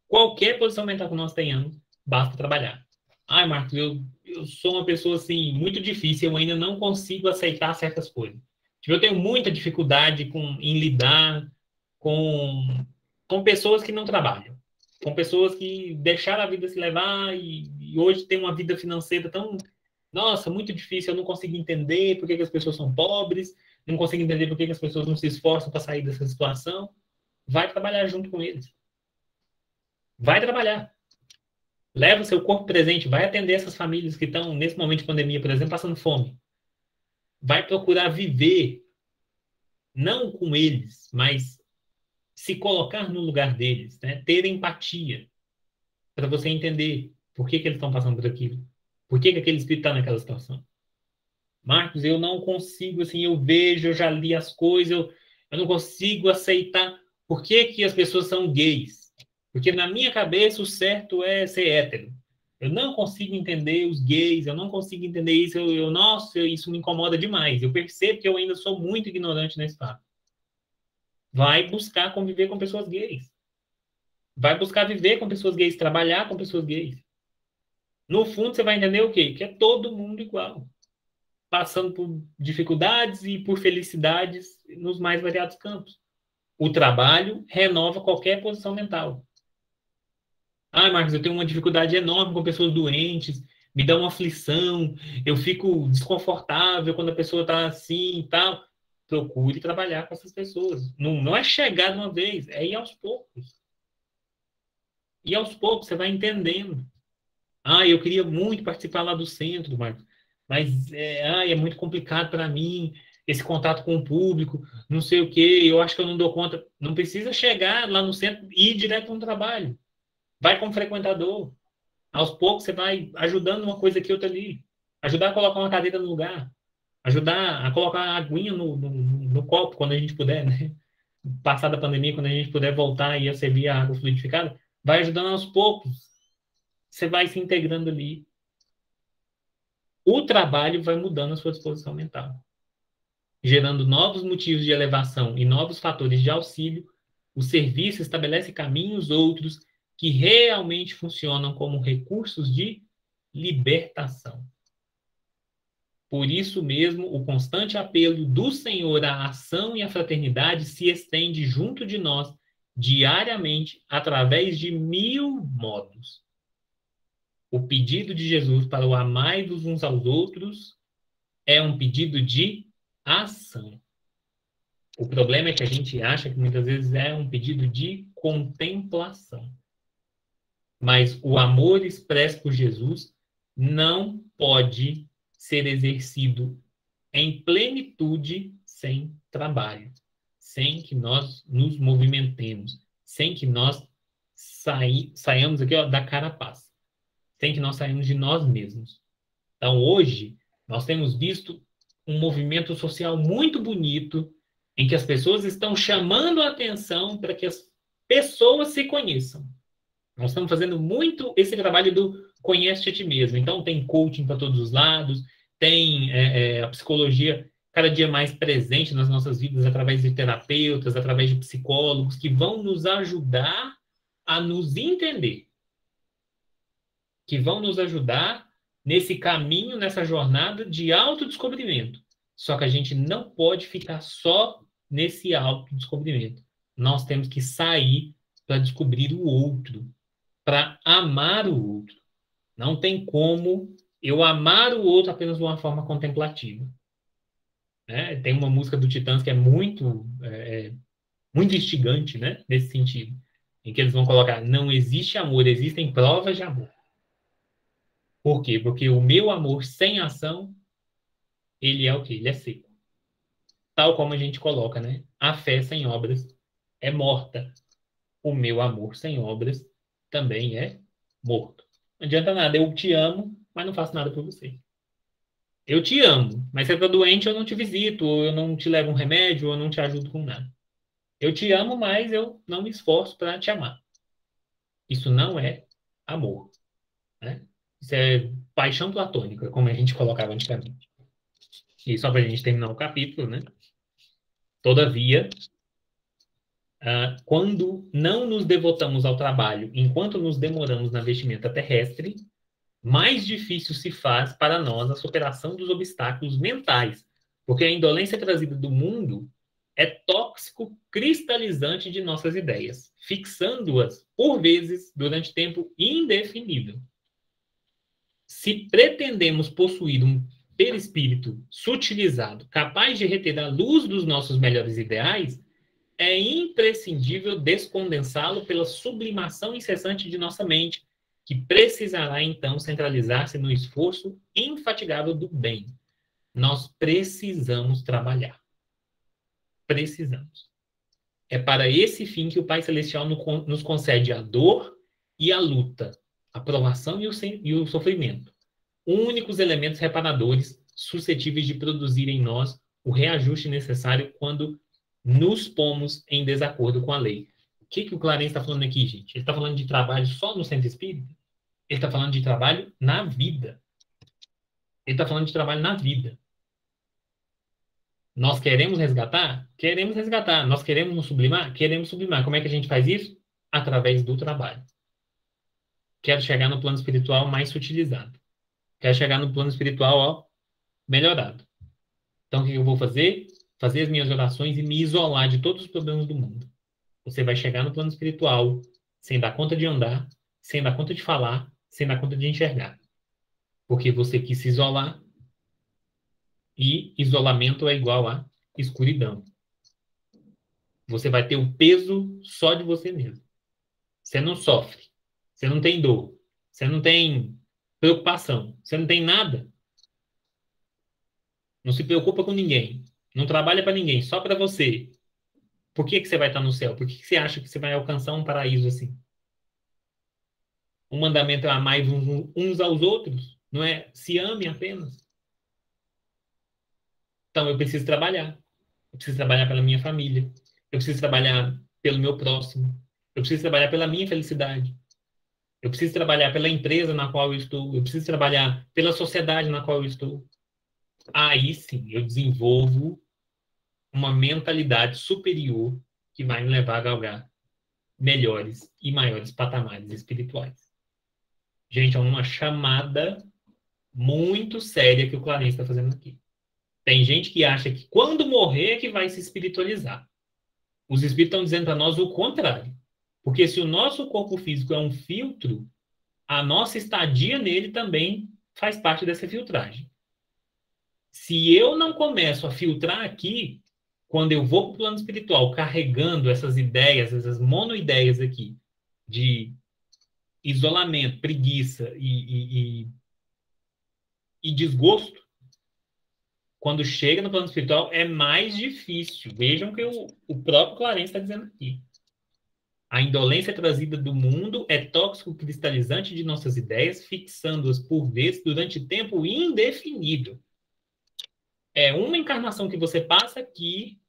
Speaker 1: Qualquer posição mental que nós tenhamos, basta trabalhar. Ai, Marcos, eu sou uma pessoa assim muito difícil, eu ainda não consigo aceitar certas coisas. Tipo, eu tenho muita dificuldade em lidar com pessoas que não trabalham, com pessoas que deixaram a vida se levar e hoje tem uma vida financeira tão, nossa, muito difícil, eu não consigo entender por que que as pessoas são pobres, não consigo entender por que que as pessoas não se esforçam para sair dessa situação. Vai trabalhar junto com eles. Vai trabalhar. Leva o seu corpo presente, vai atender essas famílias que estão, nesse momento de pandemia, por exemplo, passando fome. Vai procurar viver, não com eles, mas se colocar no lugar deles, né? Ter empatia, para você entender por que que eles estão passando por aquilo. Por que que aquele espírito está naquela situação. Marcos, eu não consigo, assim, eu vejo, eu já li as coisas, eu não consigo aceitar por que que as pessoas são gays. Porque na minha cabeça o certo é ser hétero. Eu não consigo entender os gays, eu não consigo entender isso, nossa, isso me incomoda demais. Eu percebo que eu ainda sou muito ignorante nesse fato. Vai buscar conviver com pessoas gays. Vai buscar viver com pessoas gays, trabalhar com pessoas gays. No fundo, você vai entender o quê? Que é todo mundo igual, passando por dificuldades e por felicidades nos mais variados campos. O trabalho renova qualquer posição mental. Ah, Marcos, eu tenho uma dificuldade enorme com pessoas doentes, me dá uma aflição, eu fico desconfortável quando a pessoa está assim e tal. Procure trabalhar com essas pessoas. Não, não é chegar de uma vez, é ir aos poucos. E aos poucos você vai entendendo. Ah, eu queria muito participar lá do centro, Marcos, mas é muito complicado para mim esse contato com o público, não sei o quê, eu acho que eu não dou conta. Não precisa chegar lá no centro e ir direto no trabalho. Vai como frequentador. Aos poucos você vai ajudando uma coisa aqui, outra ali. Ajudar a colocar uma cadeira no lugar. Ajudar a colocar a aguinha no copo, quando a gente puder, né? Passar da pandemia, quando a gente puder voltar e a servir a água fluidificada, vai ajudando aos poucos. Você vai se integrando ali. O trabalho vai mudando a sua disposição mental, gerando novos motivos de elevação e novos fatores de auxílio. O serviço estabelece caminhos outros que realmente funcionam como recursos de libertação. Por isso mesmo, o constante apelo do Senhor à ação e à fraternidade se estende junto de nós diariamente através de 1000 modos. O pedido de Jesus para o amai-vos uns aos outros é um pedido de ação. O problema é que a gente acha que muitas vezes é um pedido de contemplação. Mas o amor expresso por Jesus não pode ser exercido em plenitude sem trabalho, sem que nós nos movimentemos, sem que nós saiamos aqui, ó, da carapaça, sem que nós saímos de nós mesmos. Então, hoje, nós temos visto um movimento social muito bonito em que as pessoas estão chamando a atenção para que as pessoas se conheçam. Nós estamos fazendo muito esse trabalho do conhece a ti mesmo. Então, tem coaching para todos os lados, tem a psicologia cada dia mais presente nas nossas vidas através de terapeutas, através de psicólogos que vão nos ajudar a nos entender, que vão nos ajudar nesse caminho, nessa jornada de autodescobrimento. Só que a gente não pode ficar só nesse autodescobrimento. Nós temos que sair para descobrir o outro, para amar o outro. Não tem como eu amar o outro apenas de uma forma contemplativa. Né? Tem uma música do Titãs que é muito instigante, né? Nesse sentido, em que eles vão colocar: não existe amor, existem provas de amor. Por quê? Porque o meu amor sem ação, ele é o quê? Ele é seco. Tal como a gente coloca, né? A fé sem obras é morta. O meu amor sem obras também é morto. Não adianta nada, eu te amo, mas não faço nada por você. Eu te amo, mas você está doente, eu não te visito, ou eu não te levo um remédio, ou eu não te ajudo com nada. Eu te amo, mas eu não me esforço para te amar. Isso não é amor, né? Isso é paixão platônica, como a gente colocava antigamente. E só para a gente terminar o capítulo, né? Todavia, quando não nos devotamos ao trabalho enquanto nos demoramos na vestimenta terrestre, mais difícil se faz para nós a superação dos obstáculos mentais, porque a indolência trazida do mundo é tóxico cristalizante de nossas ideias, fixando-as, por vezes, durante tempo indefinido. Se pretendemos possuir um perispírito sutilizado, capaz de reter a luz dos nossos melhores ideais, é imprescindível descondensá-lo pela sublimação incessante de nossa mente, que precisará então centralizar-se no esforço infatigável do bem. Nós precisamos trabalhar. Precisamos. É para esse fim que o Pai Celestial nos concede a dor e a luta, a provação e o sofrimento, únicos elementos reparadores suscetíveis de produzir em nós o reajuste necessário quando nos pomos em desacordo com a lei. O que o Clarence está falando aqui, gente? Ele está falando de trabalho só no centro espírita? Ele está falando de trabalho na vida. Ele está falando de trabalho na vida. Nós queremos resgatar? Queremos resgatar. Nós queremos nos sublimar? Queremos sublimar. Como é que a gente faz isso? Através do trabalho. Quero chegar no plano espiritual mais sutilizado. Quero chegar no plano espiritual, ó, melhorado. Então, o que eu vou fazer? Fazer as minhas orações e me isolar de todos os problemas do mundo. Você vai chegar no plano espiritual sem dar conta de andar, sem dar conta de falar, sem dar conta de enxergar. Porque você quis se isolar e isolamento é igual a escuridão. Você vai ter o peso só de você mesmo. Você não sofre, você não tem dor, você não tem preocupação, você não tem nada. Não se preocupa com ninguém, não trabalha para ninguém, só para você. Por que você vai estar no céu? Por que você acha que você vai alcançar um paraíso assim? O mandamento é amar uns aos outros, não é se ame apenas. Então eu preciso trabalhar. Eu preciso trabalhar pela minha família. Eu preciso trabalhar pelo meu próximo. Eu preciso trabalhar pela minha felicidade. Eu preciso trabalhar pela empresa na qual eu estou. Eu preciso trabalhar pela sociedade na qual eu estou. Aí sim eu desenvolvo uma mentalidade superior que vai me levar a galgar melhores e maiores patamares espirituais. Gente, é uma chamada muito séria que o Clarence está fazendo aqui. Tem gente que acha que quando morrer é que vai se espiritualizar. Os espíritos estão dizendo para nós o contrário. Porque se o nosso corpo físico é um filtro, a nossa estadia nele também faz parte dessa filtragem. Se eu não começo a filtrar aqui, quando eu vou para o plano espiritual carregando essas ideias, essas monoideias aqui, de isolamento, preguiça e desgosto, quando chega no plano espiritual é mais difícil. Vejam que o próprio Clarence está dizendo aqui. A indolência trazida do mundo é tóxico cristalizante de nossas ideias, fixando-as por vezes durante tempo indefinido. É uma encarnação que você passa aqui,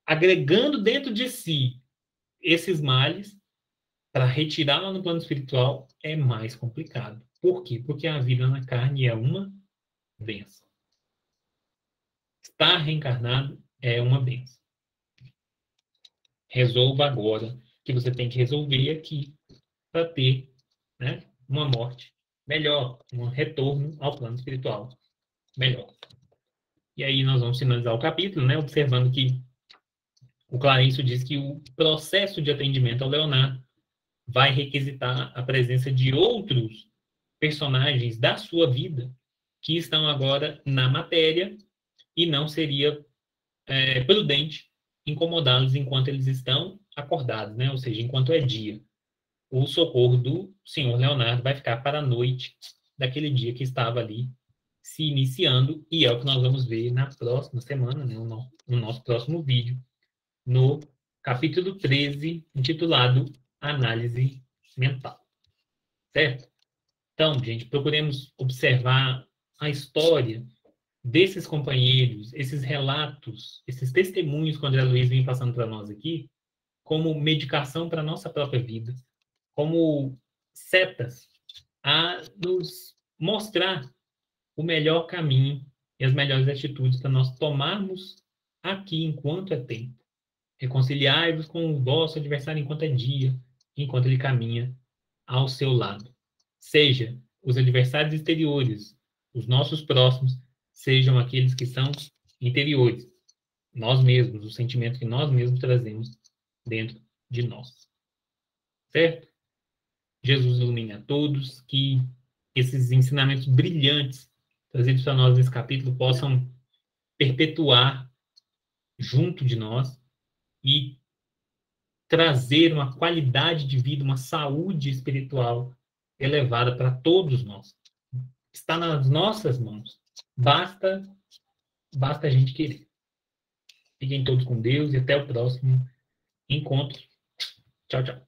Speaker 1: agregando dentro de si esses males, para retirá-la no plano espiritual é mais complicado. Por quê? Porque a vida na carne é uma bênção. Estar reencarnado é uma bênção. Resolva agora o que você tem que resolver aqui para ter, né, uma morte melhor, um retorno ao plano espiritual melhor. E aí nós vamos finalizar o capítulo, né, observando que o Clarencio diz que o processo de atendimento ao Leonardo vai requisitar a presença de outros personagens da sua vida que estão agora na matéria e não seria prudente incomodá-los enquanto eles estão acordados, né? Ou seja, enquanto é dia. O socorro do senhor Leonardo vai ficar para a noite daquele dia que estava ali se iniciando, e é o que nós vamos ver na próxima semana, né? No nosso próximo vídeo, no capítulo 13, intitulado Análise Mental. Certo? Então, gente, procuremos observar a história desses companheiros, esses relatos, esses testemunhos que o André Luiz vem passando para nós aqui, como medicação para a nossa própria vida, como setas a nos mostrar o melhor caminho e as melhores atitudes para nós tomarmos aqui enquanto é tempo. Reconciliai-vos com o vosso adversário enquanto é dia, enquanto ele caminha ao seu lado. Seja os adversários exteriores, os nossos próximos, sejam aqueles que são interiores, nós mesmos, os sentimentos que nós mesmos trazemos dentro de nós. Certo? Jesus ilumine a todos, que esses ensinamentos brilhantes trazidos para nós nesse capítulo possam perpetuar junto de nós e trazer uma qualidade de vida, uma saúde espiritual elevada para todos nós. Está nas nossas mãos. Basta a gente querer. Fiquem todos com Deus e até o próximo encontro. Tchau, tchau.